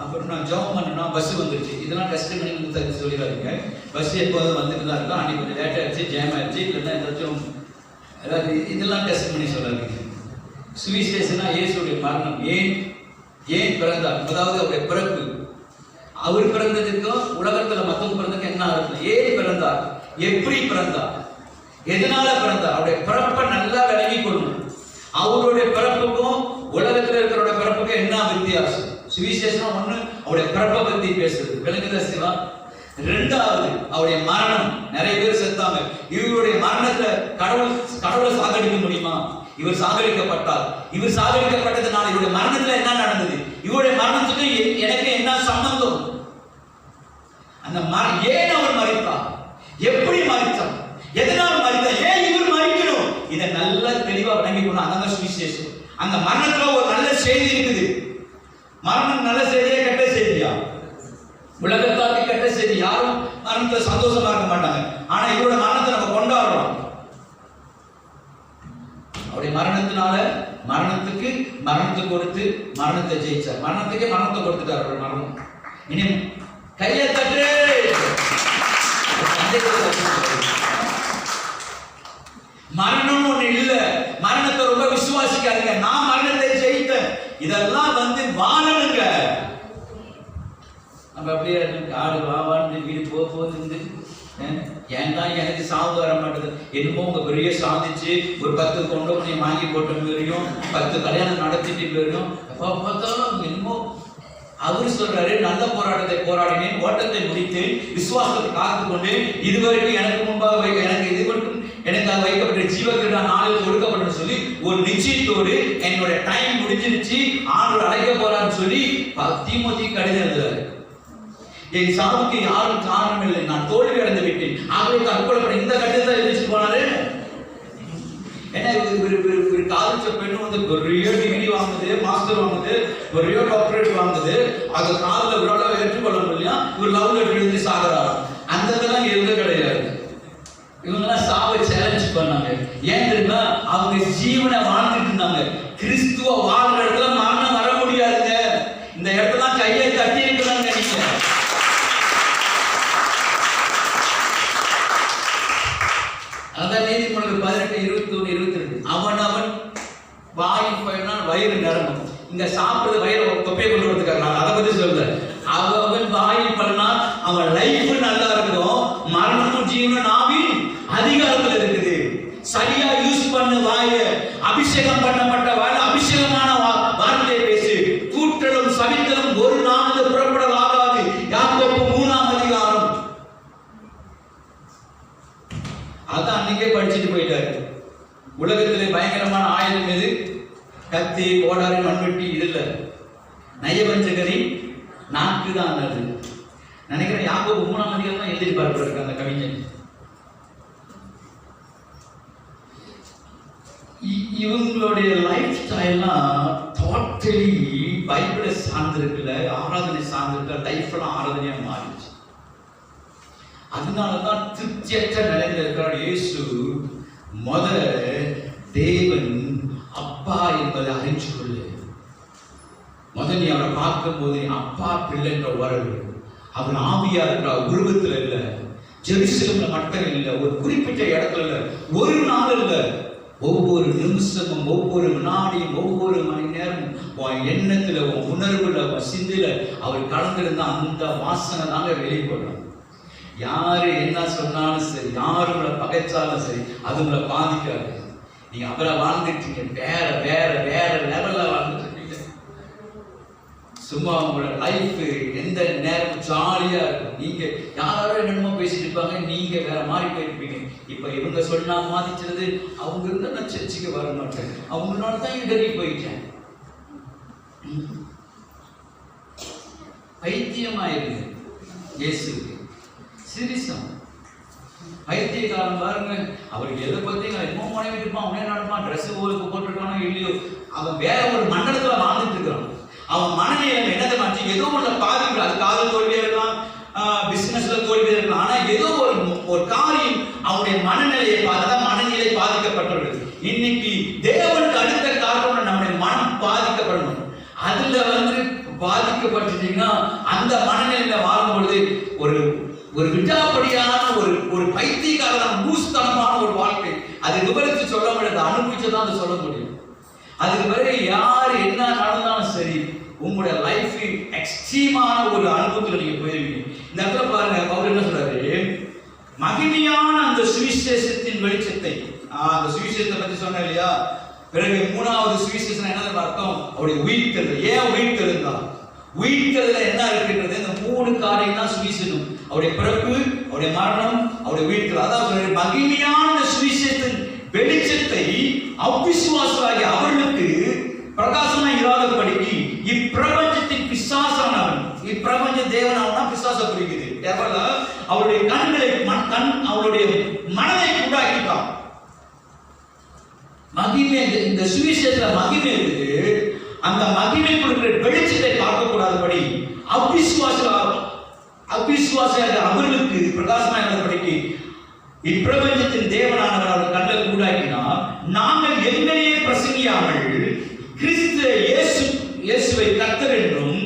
அப்புறம் நான் ஜாப் பண்ணா பஸ் வந்துருச்சு. இதெல்லாம் டெஸ்ட் பண்ணி சொல்லிடாதீங்க. பஸ் எப்போதும் வந்துட்டு தான் இருக்கும். அன்னைக்கு கொஞ்சம் லேட் ஆயிடுச்சு, ஜாம் ஆயிடுச்சு, இல்லைன்னா ஏதாச்சும் அதாவது இதெல்லாம் டெஸ்ட் பண்ணி சொல்லாதீங்க. சுவிசேஷனா இயேசுடைய மரணம், ஏன் பிறந்தார், அதாவது அவருடைய பிறப்பு, அவர் பிறந்ததுக்கும் உலகத்துல மத்தவங்க பிறந்ததுக்கு என்ன அர்த்தம்? ஏன் பிறந்தார், எப்படி பிறந்தார், எதனால பிறந்தார், அவருடைய பிறப்பை நல்லா விளங்கி கொள்ளணும். அவருடைய பிறப்புக்கும் உலகத்துல இருக்கிறோட பிறப்புக்கும் என்ன வித்தியாசம்? சுவிசேஷம் ஒண்ணு அவருடைய பிறப்பை பத்தி பேசுறது, விளங்குதா சிவா? 2வது அவருடைய மரணம். நிறைய பேர் செத்தாங்க. இவருடைய மரணத்துல கடவுளை சாகடிக்க முடியுமா? இவர் சாகடிக்கப்பட்டார். இவர் சாகடிக்கப்பட்டதுனால இவருடைய மரணத்துல என்ன நடந்தது? இவருடைய மரணத்துக்கு எனக்கு என்ன சம்பந்தம்? அந்த ஏன் அவர் மரித்தார்? எப்படி மரித்தார்? எதனால் மரித்தார்? ஏன் இவர் மரிக்கணும்? இதை நல்லா தெளிவா விளங்கிக்கணும். அதான் சுவிசேஷம். அந்த மரணத்துல ஒரு நல்ல செய்தி இருக்குது. மரணம் நல்ல செய்தியா கெட்ட செய்தியா? உலகத்தாருக்கு கெட்ட செய்தி. யாரும் மரணத்துல சந்தோஷமா இருக்க மாட்டாங்க. ஆனா இவரோட மரணத்தை நம்ம கொண்டாடுறோம். அவருடைய மரணத்தினால மரணத்துக்கு மரணத்தை கொடுத்து மரணத்தை ஜெயிச்சார். மரணத்துக்கே மரணத்தை கொடுத்துட்டார் அவருடைய மரணம். இனி கையை தட்டு. மரணம் ஒண்ணு இல்ல. மரணத்தை ரொம்ப விசுவாசிக்காதீங்க. நான் மரணத்தை ஜெயித்தேன். இதெல்லாம் வாழணுங்க. நம்ம அப்படியே ஆடு வாவான்னு வீடு போகுது. ஏன்டா எனக்கு சாவு வர மாட்டேது? என்னமோ உங்க பெரிய சாதிச்சு ஒரு 10 கொண்டோனையும் வாங்கி போட்ட மாதிரியும் 10 கல்யாணம் நடத்திட்டு போயிடும். எப்போ பார்த்தாலும் என்னமோ. அவரு சொல்றாரு, நல்ல போராட்டத்தை போராடினேன், ஓட்டத்தை முடித்தேன், விசுவாசத்தை காத்து கொண்டேன். இதுவரைக்கும் எனக்கு முன்பாக எனக்கு இது மட்டும் எனக்காக வைக்கப்பட்ட ஜீவக்கிரீட நாளில் கொடுக்கப்படும் சொல்லி ஒரு நிச்சயத்தோடு என்னோட டைம் முடிஞ்சிருச்சு, ஆண்டவர் அழைக்க போறான்னு சொல்லி தீமோத்தி கடிதம் எழுதுறாரு. என் சாவுக்கு யாரும் காரணம் இல்லை, நான் தோல்வி அடைந்து விட்டேன், ஆகவே தற்கொலை இந்த கட்டத்தை எழுதிட்டு போனாரு. ஏன்னா ஒரு காலேஜ் பெண்ணு பெரிய டிகிரி வாங்குது, மாஸ்டர் வாங்குது, பெரிய டாக்டரேட் வாங்குது. அது காலில் இவரால் ஏற்றுக்கொள்ள முடியல. இவர் லவ் லெட்டர் எழுதி சாகுறாரு. அந்த இதெல்லாம் எதுவும் கிடையாது. இவங்கெல்லாம் சாவை சேலஞ்ச் பண்ணாங்க. ஏன் தெரியுமா? அவங்க ஜீவனை வாழ்ந்துட்டு இருந்தாங்க. கிறிஸ்துவ வாழ்ற இடத்துல மரணம் வர முடியாதுங்க. இந்த இடத்துல கையை தட்டி இருக்கிறாங்க. நீங்க அதான் நீதிமொழிகள் 18, 21, 22. அவன் வாயின் போயினால் வயிறு நிரம்பும். இங்க சாப்பிடுறது வயிறு தொப்பையை கொண்டு வரதுக்காக அதை பத்தி சொல்றேன். அவன் வாயில் பண்ணால் அவன் லைஃப் நல்லா இருக்கணும். மரணமும் ஜீவனும் நாவின் அதிகாரத்தில் இருக்குது. சரியா யூஸ் பண்ணு வாய. அபிஷேகம் பண்ணப்பட்ட வாய், அபிஷேகமான வார்த்தையை பேசு. கூட்டலும் சவித்தலும் ஒரு நாளில் புறப்படலாகாது. யாக்கோபு 3ஆம் அதிகாரம். அதான் அன்னைக்கே படிச்சுட்டு போயிட்டாரு. உலகத்திலே பயங்கரமான ஆயுதம் எது? கத்தி, கோடாரி, மண்வெட்டி. இது இல்ல, நயவஞ்சகரின் நாக்கு தான் அது. நினைக்கிறேன் யாக்கோபு 3ஆம் அதிகாரம் தான் எழுதி பார்க்கிறார் அந்த கவிஞன். இவங்களுடைய லைஃப் ஸ்டைல்லாம் டோட்டலி பைபிளை சார்ந்திருக்குல்ல, ஆராதனை சார்ந்திருக்க லைஃப்லாம் ஆராதனையா மாறிடுச்சு. அதனாலதான் திருப்தியற்ற நிலையில் இருக்கிறார் இயேசு. தேவன் அப்பா என்பதை அறிஞ்சு கொள்ளு. நீ அவரை பார்க்கும் போது அப்பா பிள்ளை என்ற உறவு. அவர் ஆவியா இருக்கிற உருவத்தில் இல்லை, ஜெருசலேம்ல மட்டும் இல்லை, ஒரு குறிப்பிட்ட இடத்துல இல்லை, ஒரு நாள் இல்லை, ஒவ்வொரு நிமிஷமும், ஒவ்வொரு வினாடியும், ஒவ்வொரு மணி நேரமும் உன் எண்ணத்துல, உன் உணர்வுல, உன் சிந்தில அவர் கலந்திருந்த அந்த வாசனை தாங்க வெளிப்படுறோம். யாரு என்ன சொன்னாலும் சரி, யாரு உங்களை பகைச்சாலும் சரி, அது உங்களை பாதிக்காது. நீங்க அவரை வாழ்ந்துட்டீங்க, வேற வேற வேற லெவல்ல வாழ்ந்துட்டு இருக்கீங்க. சும்மா உங்களோட லைஃப் எந்த நேரம் ஜாலியா இருக்கும். நீங்க யாரும் என்னமோ பேசிட்டு இருப்பாங்க, நீங்க வேற மாதிரி போயிருப்பீங்க. இப்ப இவங்க சொன்னா மாதிச்சது, அவங்க இருந்தா நான் சர்ச்சுக்கு வர மாட்டேன், அவங்களால தான் இடறி போயிட்டேன். பைத்தியமாயிருங்க இயேசுக்கு. சிரிசம் பைத்தியக்காரன் பாருங்க. அவருக்கு எதை பத்தி என்னமோ மனைவிட்டு இருப்பான், அவனே நடப்பான், ட்ரெஸ் ஊருக்கு போட்டிருக்கானோ இல்லையோ, அவன் வேற ஒரு மண்டலத்துல வாழ்ந்துட்டு இருக்கிறான். அவன் மனநிலை என்னதை மாற்றி ஏதோ ஒண்ணு பாதிப்பு. அது காதல் தோல்வியா இருக்கலாம், பிசினஸ்ல தோல்வியா இருக்கலாம். ஆனா ஏதோ ஒரு காரியம் அவனுடைய மனநிலையை மனநிலை பாதிக்கப்பட்டுள்ளது. இன்னைக்கு தேவனுக்கு அடுத்த காரணம் நம்முடைய மனம் பாதிக்கப்படணும். அதுல பாதிக்கப்பட்டுட்டீங்கன்னா அந்த மனநிலையில வாழும்பொழுது ஒரு விட்டாப்படியான ஒரு பைத்தியக்காரன் மூஸ்தனமான ஒரு வாழ்க்கை. அது விவரித்து சொல்ல முடியாது, அனுபவிச்சுதான் அதை சொல்ல முடியும். அதுக்கு பிறகு யார் என்ன நடந்தாலும் சரி, உங்களுடைய லைஃப் எக்ஸ்ட்ரீமான ஒரு அனுபவத்தில் நீங்க போயிருவீங்க. இந்த இடத்துல பாருங்க, அவர் என்ன சொல்றாரு? மகிமையான அந்த சுவிசேஷத்தின் வெளிச்சத்தை, அந்த சுவிசேஷத்தை பத்தி சொன்ன இல்லையா? பிறகு 3வது சுவிசேஷம் என்ன அர்த்தம்? அவருடைய உயிர்த்தெழுதல். ஏன் உயிர்த்தெழுந்தான்? உயிர்த்தெழுதல என்ன இருக்குன்றது, இந்த 3 காரியம் தான் சுவிசேஷம். அவருடைய பிறப்பு, அவருடைய மரணம், அவருடைய உயிர்த்தெழுதல். அதாவது மகிமையான சுவிசேஷத்தின் வெளிச்சத்தை அவிசுவாசிகளாகிய அவர்களுக்கு பிரகாசமாய் இராதபடிக்கு இப்பிரபஞ்ச பிரபஞ்ச தேவனாவனா பிசாசை குறிக்குது. அவருடைய கண்களை அவருடைய மனதை உண்டாக்கிட்டான். மகிமை, இந்த சுவிசேஷத்துல மகிமை இருக்குது. அந்த மகிமை கொடுக்கிற வெளிச்சத்தை பார்க்கக்கூடாதபடி அவிசுவாசியாக அவர்களுக்கு பிரகாசமானபடிக்கு இப்பிரபஞ்சத்தின் தேவனானவர் அவர் கண்களை உண்டாக்கினார். நாங்கள் எங்களையே பிரசங்கியாமல் கிறிஸ்து இயேசுவை கர்த்தர் என்றும்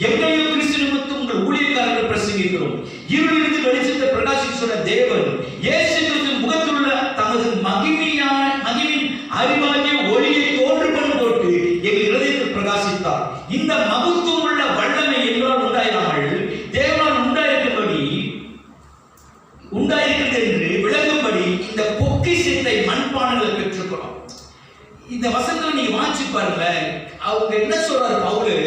எங்களையோ கிறிஸ்து நிமித்தம் உங்கள் ஊழியக்காரர்கள் பிரசங்கிக்கிறோம். இருளிலிருந்து வெளிச்சத்தை பிரகாசிக்க சொன்ன தேவன் இயேசு கிறிஸ்து முகத்தில் உள்ள தமது மகிமையின் அறிவாகிய ஒளியை தோன்று பண்ண போட்டு எங்கள் இருதயத்தில் பிரகாசித்தார். இந்த மகத்துவம் உள்ள வல்லமை எங்களால் உண்டாயிராமல் தேவனால் உண்டாயிருக்கிறது என்று விளங்கும்படி இந்த பொக்கிஷத்தை மண்பானைகளை பெற்றுக்கிறோம். இந்த வசனத்தை நீங்க வாசிச்சு பாருங்க. அவங்க என்ன சொல்றாரு பவுல்,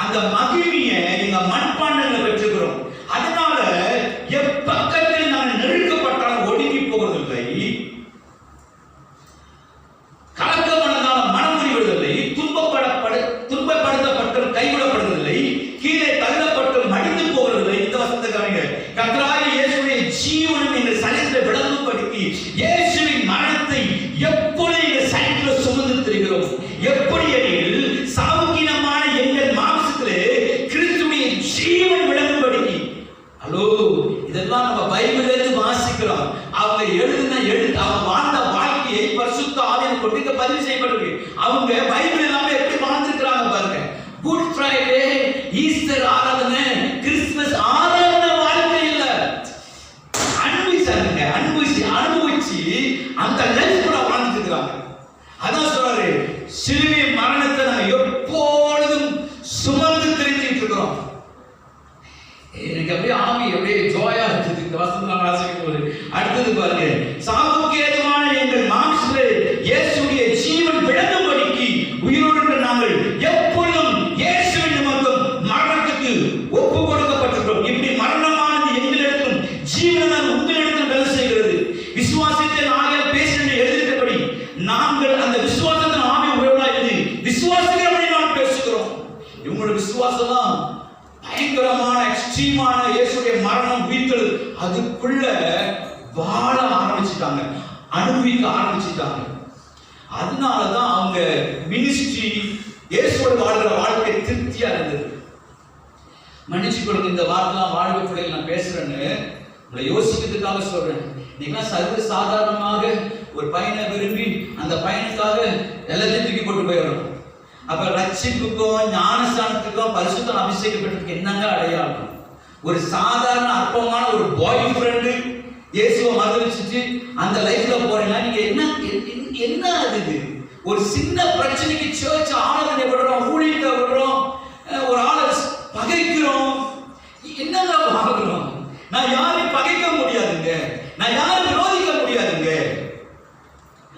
அந்த மகிமையை எங்க மண்பானைகளை பெற்றுக்கிறோம். அதனால எப்பக்கத்தில் நாங்கள் நெருக்கப்பட்டாலும் ஒடுங்கி போவதில்லை, கலக்கமனதால் மனமுறிவதில்லை, துன்பப்படுத்தப்பட்டு கைவிடப்படுவதில்லை, கீழே தள்ளப்பட்டு மடிந்து போவதில்லை. இந்த வசனத்தை கவனிங்க. கர்த்தராகிய இயேசுவின் ஜீவனும் எங்கள் சரீரத்தில் விளங்கும்படி இயேசுவின் மரணத்தை எப்பொழுது எங்கள் சரீரத்தில் சுமந்து திரிகிறோம். எப்படி எனில் சாவுக்கினமான எங்கள் மாம்சத்திலே கிறிஸ்துவின் ஜீவன் விளங்கும்படி. ஹலோ, இதெல்லாம் நம்ம பைபிள்ல இருந்து வாசிக்கிறோம். அவங்க அவங்க வாழ்ந்த வாழ்க்கையை பரிசுத்த ஆவியானவர் கொண்டு பதிவு செய்யப்பட்டிருக்கு. அவங்க பைபிள் எல்லாமே எப்படி வாழ்ந்துக்கிறாங்க பாருங்க. குட் ஃப்ரைடே, ஈஸ்டர் ஆராதனை, கிறிஸ்துமஸ் ஆராதனை வாழ்க்கை இல்ல. அனுபவிச்சு அந்த லைஃப் கூட வாழ்ந்துட்டு இருக்காங்க. அதான் சொல்றாரு, சிலுவை மரணத்தை நாங்க எப்பொழுதும் சுமந்து தெரிஞ்சுட்டு இருக்கிறோம். எனக்கு அப்படியே ஆவி அப்படியே ஜோயா இருக்குது. இந்த வசனம் வாசிக்கும் போது அடுத்தது பாருங்க. சாவுக்கு ஏதுவான எங்கள் மாம்சத்திலே இயேசுடைய ஜீவன் விளங்கும்படிக்கு உயிரோடு நாங்கள் எப்பொழுதும் இயேசுவின் நிமித்தம் மரணத்துக்கு ஒப்பு கொடுக்கப்பட்டிருக்கிறோம். இப்படி மரணமானது எங்களிடத்திலும் ஜீவனானது உங்களிடத்திலும் வேலை செய்கிறது. விசுவாசத்தின் ஆவியால் பேசின எழுதியிருக்கிறபடி நாங்கள் அந்த விசுவாசத்தின் ஆவி உறவுகளா இருந்து விசுவாசிக்கிறபடி நாம் பேசுகிறோம். இவங்களோட விசுவாசம் தான் பயங்கரமான எக்ஸ்ட்ரீமான இயேசுடைய மரணம் உயிர்த்தல். அதுக்குள்ள வாழ ஆரம்பிச்சுட்டாங்க, அனுபவிக்க ஆரம்பிச்சுட்டாங்க. அதனாலதான் அவங்க மினிஸ்ட்ரி இயேசுவோட வாழ்கிற வாழ்க்கை திருப்தியா இருந்தது. மன்னிச்சு கொடுங்க, இந்த வார்த்தைலாம் வாழ்க்கை பிள்ளைகள் நான் பேசுறேன்னு உங்களை யோசிக்கிறதுக்காக சொல்றேன். நீங்க சர்வ சாதாரணமாக ஒரு பையனை விரும்பி அந்த பையனுக்காக எல்லாத்தையும் தூக்கி போட்டு போயிடணும். அப்ப ரட்சிப்புக்கும் ஞானஸ்தானத்துக்கும் பரிசுத்த அபிஷேகப்பட்டதுக்கு என்னங்க அடையாளம்? ஒரு சாதாரண அற்பமான ஒரு பாய் ஃப்ரெண்டு இயேசுவை மறுதலிச்சுட்டு அந்த லைஃப்ல போறீங்கன்னா நீங்க என்ன அது? ஒரு சின்ன பிரச்சனைக்கு சர்ச் ஆராதனை விடுறோம், ஊழியத்தை விடுறோம், ஒரு ஆளை பகைக்கிறோம். என்னங்க ஆகிறோம்? நான் யாரையும் பகைக்க முடியாதுங்க, நான் யாரும் விரோதிக்க முடியாதுங்க.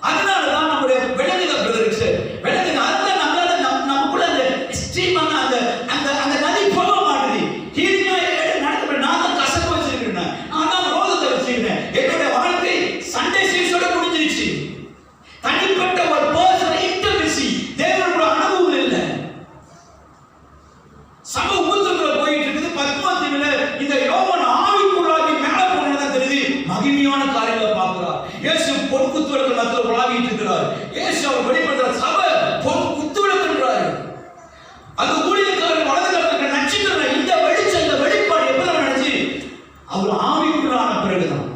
அதனாலதான் நம்முடைய விலங்குல பிரதருக்கு விலங்குங்க அந்த நம்மளால நமக்குள்ள அந்த ஸ்ட்ரீமான அந்த நதி போக மாட்டேது. ஹீலிங்கா நடக்க நான் தான் கசப்பு வச்சிருக்கேன், நான் தான் ரோதத்தை வச்சிருக்கேன். என்னுடைய வாழ்க்கை சண்டே சீஸோட முடிஞ்சிருச்சு. தனிப்பட்ட ஒரு பர்சனல் இன்டிமசி தேவனோட அனுபவம் இல்லை. சம உபத்திரத்துல போயிட்டு இருக்குது. பத்மாத்தீவுல இந்த யோவான் ஆவிக்குள்ளாகி மேல போனதான் தெரியுது. மகிமையான காரியங்களை பார்க்கிறார். இயேசு பொன் குத்துவிளக்கு மத்தியில் உலாவிட்டு இருக்கிறார். இயேசு அவர் வெளிப்படுத்துற சபை பொன் குத்துவிளக்குன்றார். அது ஊழியக்காரர் வலது கரத்துக்கு நட்சத்திர இந்த வெளிச்சம், இந்த வெளிப்பாடு எப்பதான் நடந்துச்சு? அவர் ஆவிக்குள்ளான பிறகுதான்.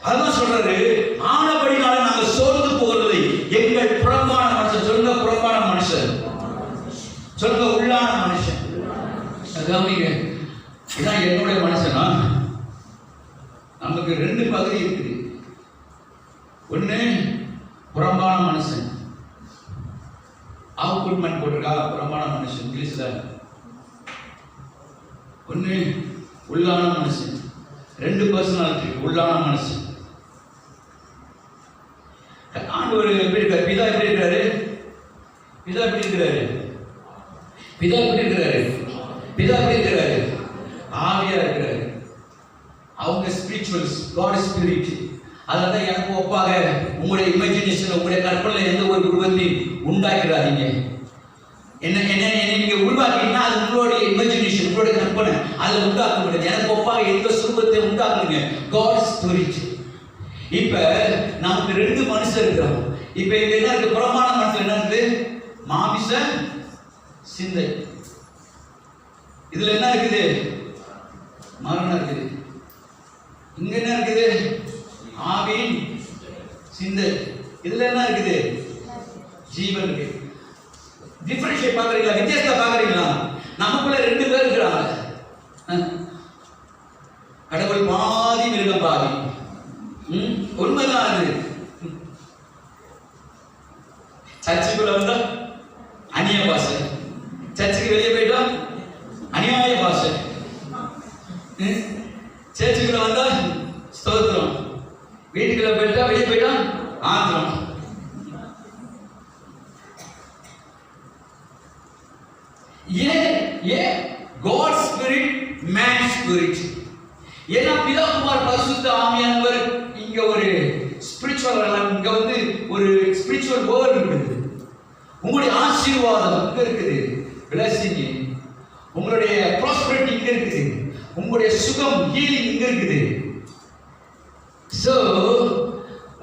அதான் சொல்றாரு, ஆனபடினால நாங்க சோர்ந்து போகிறதில்லை. எங்கள் புறம்பான மனுஷன், சொல்லுங்க புறம்பான மனுஷன், சொல்லுங்க உள்ளான மனுஷன். கவனிங்க, இதான் என்னுடைய மனுஷனா? நமக்கு ரெண்டு பகுதி இருக்குது. ஒண்ணு புறம்பான மனுஷன், அவுட்புட்மெண்ட் போட்டிருக்கா புறம்பான மனுஷன் இங்கிலீஷ்ல. ஒண்ணு உள்ளான மனுஷன். ரெண்டு பர்சனாலிட்டி. உள்ளான மனுஷன் ஆண்டவர் எப்படி இருக்காரு? பிதா எப்படி இருக்காரு? பிதா எப்படி இருக்கிறாரு? பிதா எப்படி இருக்கிறாரு? பிதா எப்படி இருக்கிறாரு? ஆவியா இருக்கிறாரு. அவங்க ஸ்பிரிச்சுவல்ஸ், காட் ஸ்பிரிட். அதான் எனக்கு ஒப்பாக உங்களுடைய இமேஜினேஷன், உங்களுடைய கற்பனை எந்த ஒரு உருவத்தையும் உண்டாக்கிறாதீங்க. என்ன நீங்க உருவாக்கினா அது உங்களுடைய இமேஜினேஷன், உங்களுடைய கற்பனை, அதில் உண்டாக்க முடியாது. எனக்கு ஒப்பாக எந்த சுரூபத்தை உண்டாக்குங்க. God spirit. இப்ப நமக்கு 2 மனுஷன் இருக்கிறோம். இப்ப இங்க என்ன இருக்கு? புறமான மனுஷன் என்ன இருக்கு? மாமிச சிந்தை. இதுல என்ன இருக்குது? மரணம் இருக்குது. இங்க என்ன இருக்குது? ஆவின் சிந்தை. இதுல என்ன இருக்குது? ஜீவன் இருக்கு. டிஃபரன்ஷியேட் பாக்குறீங்களா? வித்தியாசத்தை பாக்குறீங்களா? நமக்குள்ள 2 பேர் இருக்கிறாங்க. கடவுள் பாதி, மிருகம் பாதி. உண்மைதான் அது. சர்ச்சுக்குள்ள வந்தா அந்நிய பாஷை, சர்ச்சுக்கு வெளியே போயிட்டா அநியாய பாஷை. சர்ச்சுக்குள்ள வந்தா ஸ்தோத்திரம், வீட்டுக்குள்ள போயிட்டா வெளியே போயிட்டா ஆத்திரம். God spirit, man spirit. ஏன்னா பிதா குமார் பரிசுத்த ஆவியானவர் இங்க ஒரு ஸ்பிரிச்சுவல், இங்க வந்து ஒரு ஸ்பிரிச்சுவல் வேர்ல்ட் இருக்குது. உங்களுடைய ஆசீர்வாதம் இங்க இருக்குது, பிளஸிங். உங்களுடைய ப்ராஸ்பரிட்டி இங்க இருக்குது, உங்களுடைய சுகம், ஹீலிங் இங்க இருக்குது. சோ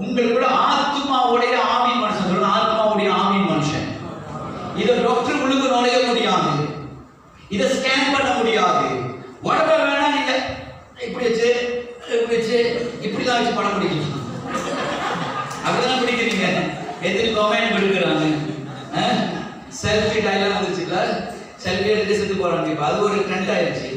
உங்களுடைய ஆத்மாவுடைய ஆவின் மனுஷன் சொல்லணும். ஆத்மாவுடைய ஆவின் மனுஷன். இதை டாக்டர் உள்ளுக்கு நுழைய முடியாது, இதை ஸ்கேன் பண்ண முடியாது. உடம்பு வேணா நீங்க இப்படி வச்சு இப்படிதான் வச்சு படம் பிடிக்கலாம். அப்படிதான் பிடிக்கிறீங்க. எத்தனை கமெண்ட் எடுக்கிறாங்க. செல்ஃபி டைலாம் வந்துச்சுல, செல்ஃபி எடுத்து செத்து போறாங்க. இப்ப அது ஒரு ட்ரெண்ட் ஆயிடுச்சு.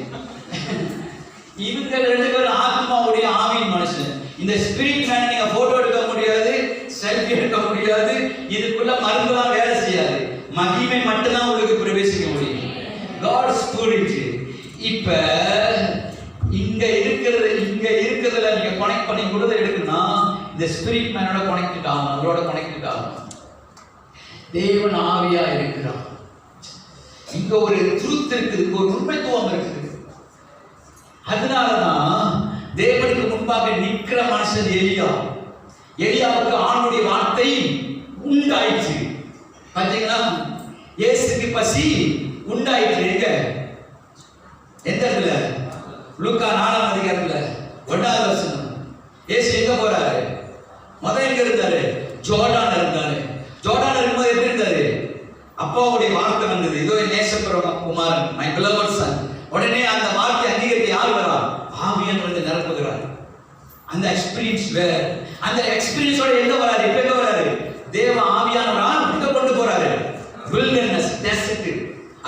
இவங்க 2 பேரும் ஆத்மாவுடைய ஆவின் மனுஷன். இந்த ஸ்பிரிட் மேன் நீங்க போட்டோ எடுக்க முடியாது, செல்ஃபி எடுக்க முடியாது, இதுக்குள்ள மருந்துலாம் வேலை செய்யாது. மகிமை மட்டும்தான் உங்களுக்கு பிரவேசிக்க முடியும். God spirit. இப்ப இங்க இருக்கிறதுல நீங்க கனெக்ட் பண்ணி கொடுத்து எடுக்கணும்னா இந்த ஸ்பிரிட் மேனோட கனெக்ட் ஆகணும், அவரோட கனெக்ட் ஆகணும். தேவன் ஆவியா இருக்கிறார். இங்க ஒரு ட்ரூத் இருக்குது, ஒரு உண்மைத்துவம் இருக்குது. அதனாலதான் தேவனுக்கு முன்பாக நிற்கிற மனுஷன் எலியா. எலியாவுக்கு ஆணுடைய வார்த்தை உண்டாயிற்று. பாத்தீங்களா? இயேசுக்கு பசி உண்டாயிற்று. எந்த இடத்துல? லூக்கா 4ஆம் அதிகாரத்துல 1வது வசனம். இயேசு எங்க போறாரு? முதல்ல எங்க இருந்தாரு? ஜோர்டான் இருந்தாரு. ஜோர்டான் இருக்கும்போது எப்படி இருந்தாரு? அப்பாவுடைய வார்த்தை வந்தது, இதோ நேசப்படுற குமாரன், மை beloved son. உடனே அந்த வார்த்தை அங்கீகரிக்க யார் வரா? ஆவியானவர் வந்து நிரப்புகிறார். அந்த எக்ஸ்பீரியன்ஸ் வேற. அந்த எக்ஸ்பீரியன்ஸோட எங்க வராரு? இப்ப எங்க வராரு? தேவ ஆவியானவர் எங்க கொண்டு போறாரு? Wilderness, desert.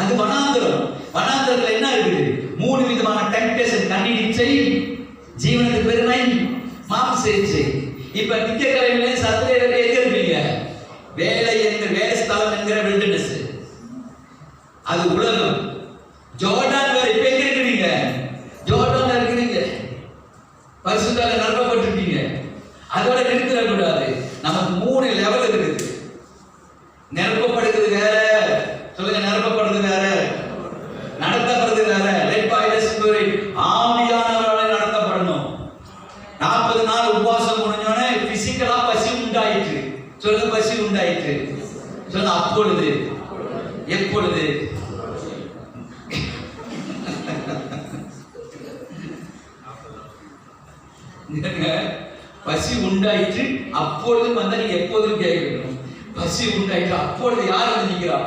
அது வனாந்தரம். வனாந்தரத்துல என்ன இருக்குது? 3 விதமான டெம்ப்டேஷன். கண்ணீர் இச்சை, ஜீவனுக்கு பெருமை, மாம்ச இச்சை. இப்ப நித்தியக்கலையிலே சத்திரேல எங்க இருப்பீங்க? வேலை ஸ்தலம் என்கிற வில்டர்னஸ். அது உலகம். ஜோர்டான் வேற. இப்ப எங்க இருக்கிறீங்க? ஜோர்டான்ல இருக்கிறீங்க. பரிசுத்தால நிரப்பப்பட்டிருக்கீங்க. அதோட நிறுத்திட கூடாது. நமக்கு 3 லெவல் இருக்குது. நிரப்பப்படுகிறது வேற, சொல்லுங்க, நிரப்பப்படுறது வேற, நடத்தப்படுறது வேற. Led by the spirit. ஆவியானவரால் நடத்தப்படணும். 40 நாள் உபவாசம் முடிஞ்சோனே பிசிக்கலா பசி உண்டாயிற்று. சொல்லுங்க, பசி உண்டாயிற்று. சொல்லுங்க, அப்பொழுது. எப்பொழுது? பசி உண்டாயிற்று. அப்பொழுது வந்தா நீங்க எப்போதும் கேட்கணும். பசி உண்டாயிற்று. அப்பொழுது யார் வந்து நிக்கிறா?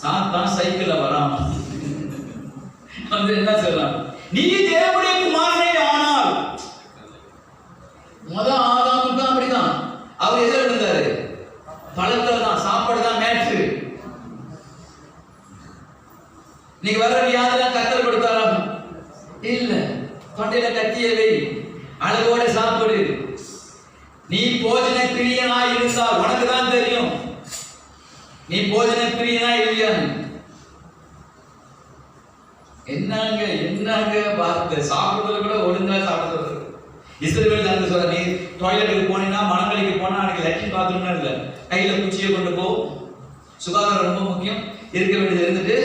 சாத்தான் சைக்கிள்ல வராம வந்து என்ன சொல்றான்? நீ தேவனுடைய குமாரனே ஆனால். ஆதாமுக்கு அப்படிதான். அவர் எதிர இருந்தாரு? பழத்துல தான், சாப்பாடு தான் மேட்ரு. நீங்க வர வியாதிலாம் கத்தல் கொடுத்தாரா? இல்ல. தொண்டையில கத்தியவை, அழகோட சாப்பிடு. நீ போஜன பிரியனா இருந்தா உனக்கு தான் தெரியும் நீ போஜன பிரியனா இல்லையா. என்னங்க வார்த்தை. சாப்பிடுறது கூட ஒழுங்கா சாப்பிடுறது. இஸ்ரவேல் தான் சொல்ற, நீ டாய்லெட்டுக்கு போனீங்கன்னா, மனங்களுக்கு போனா அன்னைக்கு லெட்டின் பாத்ரூம்னா இல்ல, கையில குச்சியை கொண்டு போ. சுகாதாரம் ரொம்ப முக்கியம். இருக்க வேண்டியது இருந்துட்டு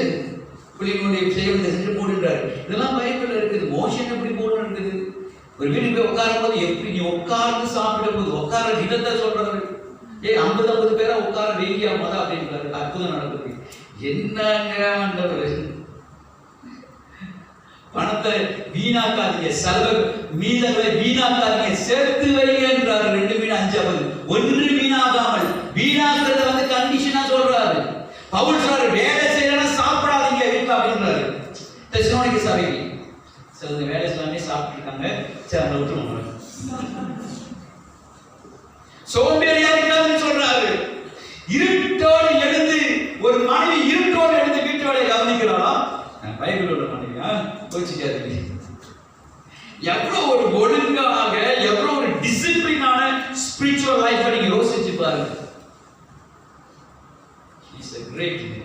புள்ளிகளுடைய செய்ய வேண்டியது செஞ்சு போடுன்றாரு. இதெல்லாம் பைபிள்ல இருக்குது. மோஷன் எப்படி போடணும் இருக்குது. ஒரு வீட்டுக்கு போய் உட்காரும் போது எப்படி நீ உட்கார்ந்து சாப்பிடும் போது உட்கார விதத்தை சொல்றாரு. 50 பேரா உட்கார வேண்டிய மதம் அப்படின்றாரு. அற்புதம் நடக்குது. என்னங்க ஆண்டவர், பணத்தை வீணாக்காதீங்க, செலவு மீதங்களை வீணாக்காதீங்க, சேர்த்து வைங்க என்றார். 2 மீன் 5 அப்பம். ஒன்று வீணாகாமல், வீணாக்குறத கண்டிஷனா சொல்றாரு. பவுல் சொல்றாரு, வேலை செய்யணும் சாப்பிடாதீங்க வீட்டுல அப்படின்றாரு. தெசலோனிக்கே சபைக்கு சில வேலை செய்யாமே சாப்பிட்டு இருக்காங்க. சரி, அந்த விட்டுருவாங்க. சோம்பேறியா இருக்காதுன்னு சொல்றாரு. இருட்டோடு எழுந்து, ஒரு மனைவி இருட்டோடு எழுந்து வீட்டு வேலையை கவனிக்கிறாளா? பைபிள் உள்ள மனைவியா? கோச்சிக்காதீங்க. எவ்வளவு ஒரு ஒழுங்காக, எவ்வளவு ஒரு டிசிப்ளினான ஸ்பிரிச்சுவல் லைஃப் நீங்க யோசிச்சு பாருங்க. He's a great man.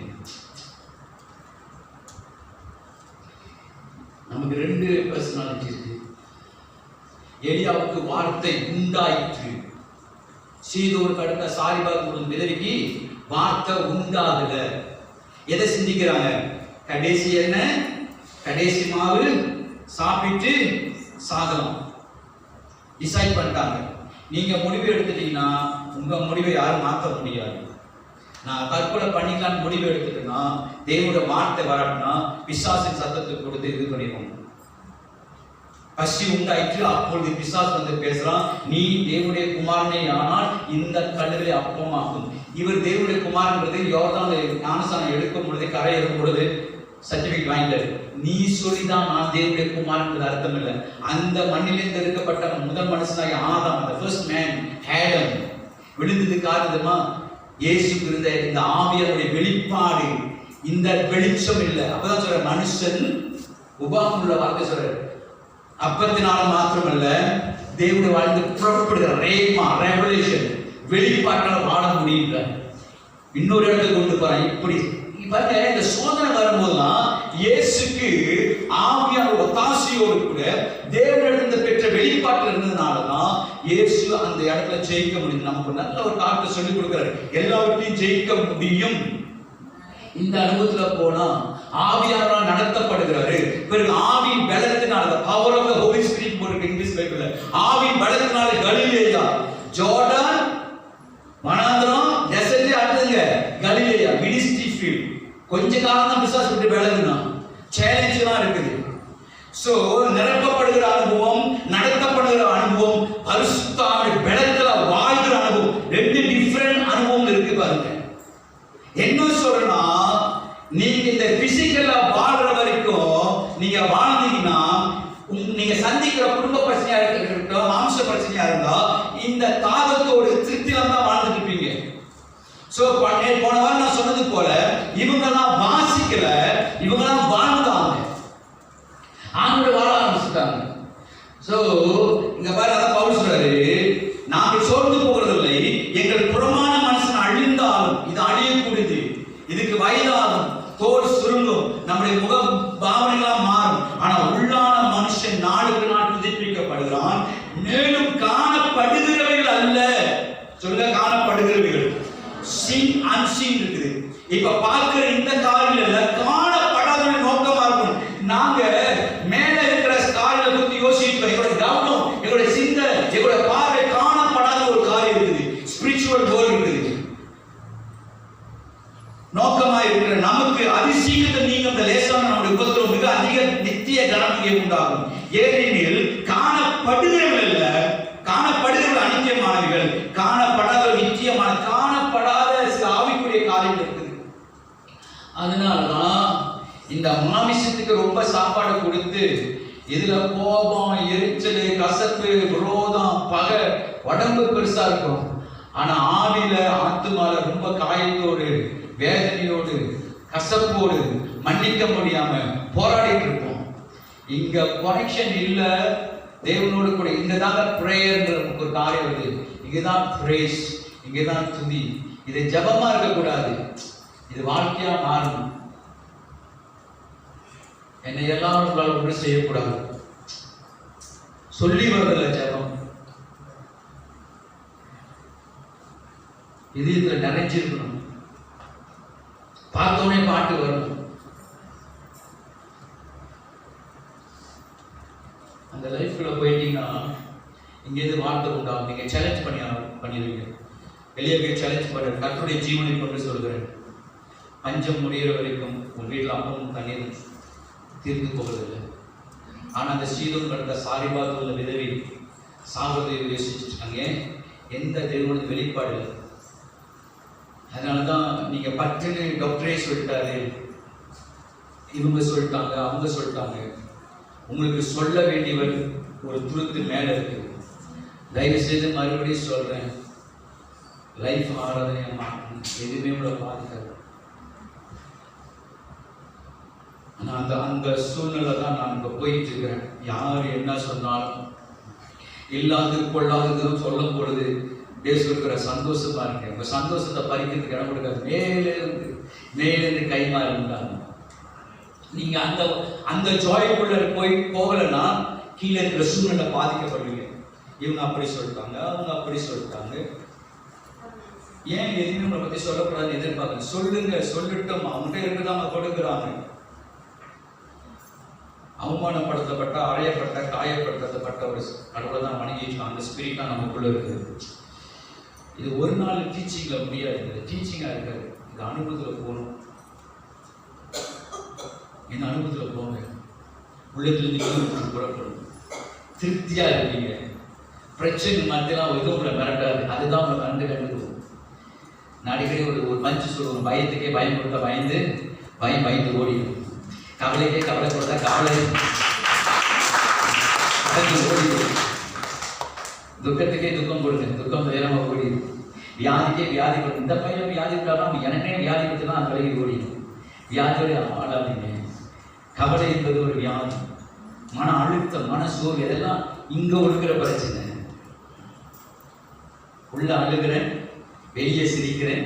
நமக்கு 2 பர்சனாலிட்டி இருக்கு. எலியாவுக்கு வார்த்தை உண்டாயிற்று. சீதோருக்கு அடுத்த சாரிபாத் விதவிக்கு வார்த்தை உண்டாகல. எதை சிந்திக்கிறாங்க? கடைசி என்ன? கடைசி மாவு சாப்பிட்டு சாதம் டிசைட் பண்ணிட்டாங்க. நீங்க முடிவு எடுத்துட்டீங்கன்னா உங்க முடிவை யாரும் மாற்ற முடியாது. நான் தற்கொலை பண்ணிக்கலான்னு முடிவு எடுத்துட்டேன்னா தேவனுடைய வார்த்தை வரட்டும்னா பிசாசின் சத்தத்தை கொடுத்து இது பண்ணிடுவோம். பசி உண்டாயிற்று. அப்பொழுது பிசாசு வந்து பேசுறான், நீ தேவனுடைய குமாரனே ஆனால் இந்த கல்லுகளை அப்பமாக்கும். இவர் தேவனுடைய குமாரன்றது யோர்தான் ஞானஸ்நானம் எடுக்கும் பொழுது, கரை ஏறும் பொழுது சர்டிபிகேட் வாங்கிட்டாரு. நீ சொல்லிதான் நான் தேவனுடைய குமாரன் அர்த்தம் இல்லை. அந்த மண்ணிலிருந்து எடுக்கப்பட்ட முதல் மனுஷனாய் ஆதாம், அந்த ஃபர்ஸ்ட் மேன் ஆடம் விழுந்தது காரணமா இயேசுக்கு இருந்த இந்த ஆவியாருடைய வெளிப்பாடு, இந்த வெளிச்சம் இல்லை. அப்பதான் சொல்ற மனுஷன் உபாகமுள்ள வார்த்தை சொல்ற அப்பத்தினால மாத்திரமல்ல தேவனுடைய வாழ்ந்து புறப்படுகிற ரேமா ரெவலேஷன் வெளிப்பாட்டால் வாழ முடியல. இன்னொரு இடத்துக்கு கொண்டு போறான். இப்படி பாருங்க, இந்த சோதனை வரும்போதுதான் இயேசுக்கு ஆவியான ஒத்தாசையோடு கூட தேவனிடத்தில் பெற்ற வெளிப்பாட்டில் இருந்ததுனாலதான் இயேசு அந்த இடத்துல ஜெயிக்க முடியும். நமக்கு நல்ல ஒரு காரணத்தை சொல்லிக் கொடுக்கிறார், எல்லாவற்றையும் ஜெயிக்க முடியும். இந்த அனுபவத்துல போனா ஆவியானவரால் நடத்தப்படுகிறாரு. பிறகு ஆவியின் பலத்தினால, power of the holy spirit போட்டு இங்கிலீஷ் பைபிள்ல, ஆவியின் பலத்தினால கலிலேயா, ஜோர்டான் வனாந்தரம், டெசர்ட், அடுத்ததுங்க கலிலேயா மினிஸ்ட்ரி ஃபீல்ட். கொஞ்ச காலம் தான் பிசாசு விட்டு விலகுனா, சேலஞ்ச் தான் இருக்குது. சோ நிரப்பப்படுகிற அனுபவம், நடத்தப்படுகிற அனுபவம், பரிசுத்த ஆவி பலத்துல வாழ்கிற அனுபவம், 2 டிஃபரண்ட் அனுபவம் இருக்கு பாருங்க. என்ன சொல்றேன்னா, நீங்க இந்த பிசிக்கலா வாழ்ற வரைக்கும் நீங்க வாழ்ந்தீங்கன்னா, நீங்க சந்திக்கிற குடும்ப பிரச்சனையா இருக்கட்டும், மாம்ச பிரச்சனையா இருந்தா இந்த தாகத்தோடு திருப்தியில தான் வாழ்ந்துட்டு இருப்பீங்க. சோ போன வாரம் நான் சொன்னது போல இவங்கெல்லாம் வாசிக்கல, இவங்கெல்லாம் வாழ்ந்தாங்க, ஆண்டோட வாழ ஆரம்பிச்சுட்டாங்க. சோ இங்க பாரு, அதான் பவுல் சொல்றாரு, நாங்கள் சோர்ந்து போகிறதில்லை, எங்கள் புறமான மனுஷன் அழிந்தாலும் இது அழியக்கூடியது, இதுக்கு வயதாகும், தோல் சுருங்கும், நம்முடைய முக பாவனைகளா மாறும், ஆனா உள்ளான மனுஷன் நாளுக்கு நாள் புதுப்பிக்கப்படுகிறான். மேலும் காணப்படுகிறவைகள் அல்ல, சொல்ல காணப்படுகிறவைகள், சீன் அன்சீன் இருக்குது. இப்ப பார்க்கிற இந்த காரியங்கள்ல காணப்படாத நோக்கமா இருக்கும். நாங்க மேல இருக்கிற காரியங்களை பத்தி யோசிப்போம், எங்களோட கவனம், எங்களோட சிந்தை, எங்களோட பார்வை காணப்படாத ஒரு காரியம் இருக்குது, ஸ்பிரிச்சுவல் வேர்ல்ட் இருக்குது. நோக்கமா இருக்கிற நமக்கு அதிசீக்கிரத்தை நீங்க அந்த லேசான நம்முடைய உபத்திரம் மிக அதிக நித்திய கனமிகை உண்டாகும். ஏனெனில் காணப்படுகிறவர்கள் இல்ல, காணப்படுகிறவர்கள் அநித்தியமானவர்கள், காணப்படாத நித்தியமான, காணப்படாத சில ஆவிக்குரிய காரியங்கள் இருக்குது. அதனாலதான் இந்த மாமிசத்துக்கு ரொம்ப சாப்பாடு கொடுத்து இதுல கோபம், எரிச்சல், கசப்பு, விரோதம், பகை, உடம்பு பெருசா இருக்கும். ஆனா ஆவில, ஆத்துமால ரொம்ப காயத்தோடு, வேதனையோடு, கசப்போடு, மன்னிக்க முடியாம போராடிட்டு இருப்போம். இங்க கனெக்ஷன் இல்ல தேவனோடு கூட. இங்கதாங்க பிரேயர்ன்ற ஒரு காரியம் வருது, இங்கதான் பிரேஸ், இங்கதான் துதி. இது ஜபமா இருக்கக்கூடாது, இது வாழ்க்கையா மாறணும். என்னை எல்லாம் உங்களால் ஒன்று செய்யக்கூடாது, சொல்லி வருதில்ல ஜபம், இது இதுல நிறைஞ்சிருக்கணும். பார்த்தோன்னே பாட்டு வரணும். அந்த லைஃப்ல போயிட்டீங்கன்னா இங்கேருந்து வார்த்தை உண்டாகும். நீங்க சேலஞ்ச் பண்ணிடுவீங்க. வெளியே போய் சேலஞ்ச் பண்ண, கர்த்தருடைய ஜீவனை கொண்டு சொல்கிறேன், பஞ்சம் முடிகிற வரைக்கும் உங்கள் வீட்டில் அப்பமும் தண்ணீர் தீர்ந்து போவதில்லை. ஆனால் அந்த சீதம் கடந்த சாரிபாத் உள்ள விதவி சாவதை யோசிச்சுட்டாங்க. எந்த தேவனுடைய வெளிப்பாடு இல்லை. அதனால தான் நீங்கள் பட்டுன்னு டாக்டரே சொல்லிட்டாரு, இவங்க சொல்லிட்டாங்க, அவங்க சொல்லிட்டாங்க. உங்களுக்கு சொல்ல வேண்டியவர் ஒரு துருத்து மேலே இருக்கு. தயவு செய்து மறுபடியும் சொல்கிறேன், லைஃப் ஆராதனை எதுவுமே உங்களை பாதிக்காது. ஆனால் அந்த சூழ்நிலை தான் நான் இப்போ போயிட்டு இருக்கிறேன். யார் என்ன சொன்னாலும் இல்லாது கொள்ளாததுன்னு சொல்லும் பொழுது தேசம் இருக்கிற சந்தோஷமா இருக்கேன். உங்க சந்தோஷத்தை பறிக்கிறதுக்கு இடம் கொடுக்காது. மேலேருந்து கைமாறி இருந்தாங்க. நீங்க அந்த ஜாய்க்குள்ள போய் போகலன்னா கீழே இருக்கிற சூழ்நிலை பாதிக்கப்படுவீங்க. இவங்க அப்படி சொல்லிட்டாங்க, அவங்க அப்படி சொல்லிட்டாங்க. ஏன் எதுவுமே உங்களை பத்தி சொல்லக்கூடாதுன்னு எதிர்பார்க்க சொல்லுங்க, சொல்லிட்டோம். அவங்ககிட்ட இருக்குதாங்க கொடுக்குறாங்க. அவமானப்படுத்தப்பட்ட, அறையப்பட்ட, காயப்படுத்தப்பட்ட ஒரு கடவுளை தான் வணங்கிட்டு அந்த ஸ்பிரிட்டா நமக்குள்ள இருக்குது. இது ஒரு நாள் டீச்சிங்ல முடியாது, டீச்சிங்கா இருக்காது. இது அனுபவத்துல போகணும். இந்த அனுபவத்துல போங்க, உள்ளத்திலிருந்து புறப்படும். திருப்தியா இருப்பீங்க. பிரச்சனை மத்தியெல்லாம் எதுவும் உங்களை மிரட்டாது. அதுதான் உங்களை கண்டுக்கும். நான் அடிக்கடி ஒரு மஞ்சு சொல்லுவோம், பயத்துக்கே பயம் கொடுத்தா பயந்து ஓடிடும். கவலைக்கே கவலை கொடுத்தா கவலை ஓடிடும். துக்கத்துக்கே துக்கம் கொடுங்க, துக்கம் துயரமாக ஓடிடும். வியாதிக்கே வியாதி கொடுங்க. இந்த பையன் வியாதி விடாமல் எனக்கே வியாதி கொடுத்து தான் அந்த விலகி ஓடிடும். வியாதியோட ஆளாதீங்க. கவலை என்பது ஒரு வியாதி. மன அழுத்தம், மன சோர்வு, இதெல்லாம் இங்க ஒழுகிற பிரச்சனை. உள்ள அழுகிறேன், வெளியே சிரிக்கிறேன்,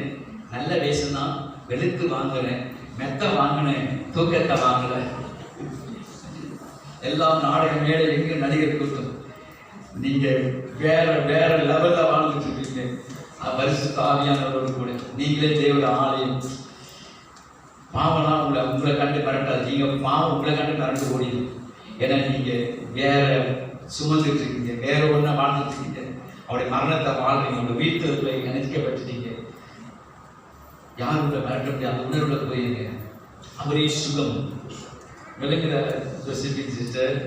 நல்ல வேஷம் தான், வெளுத்து வாங்குறேன், மெத்த வாங்கினேன், தூக்கத்தை வாங்கல. எல்லாம் நாடகம் மேலே எங்க நடிகர் கூட்டம். நீங்க வேற வேற லெவல்ல வாழ்ந்துட்டு இருக்கீங்க. பரிசுத்த ஆவியானவரோடு கூட நீங்களே தேவட ஆலயம். பாவம்லாம் உங்களை கண்டு மிரட்டாது. நீங்க பாவம் உங்களை கண்டு மிரண்டு ஓடிடும். ஏன்னா நீங்க வேற சுமந்துட்டு இருக்கீங்க, வேற ஒண்ணா வாழ்ந்துட்டு இருக்கீங்க. அவருடைய மரணத்தை வாழ்றீங்க, உங்க வீட்டுல நினைக்கப்பட்டுட்டீங்க. யாரும் உங்களை மிரட்ட முடியாது. அந்த உணர்வுல போயிருங்க. அவரே சுகம் விளங்குற சிஸ்டர்.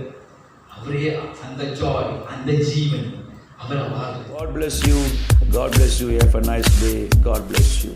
அவரே அந்த ஜாய், அந்த ஜீவன் அவரை வாழ். God bless you. God bless you. Have a nice day. God bless you.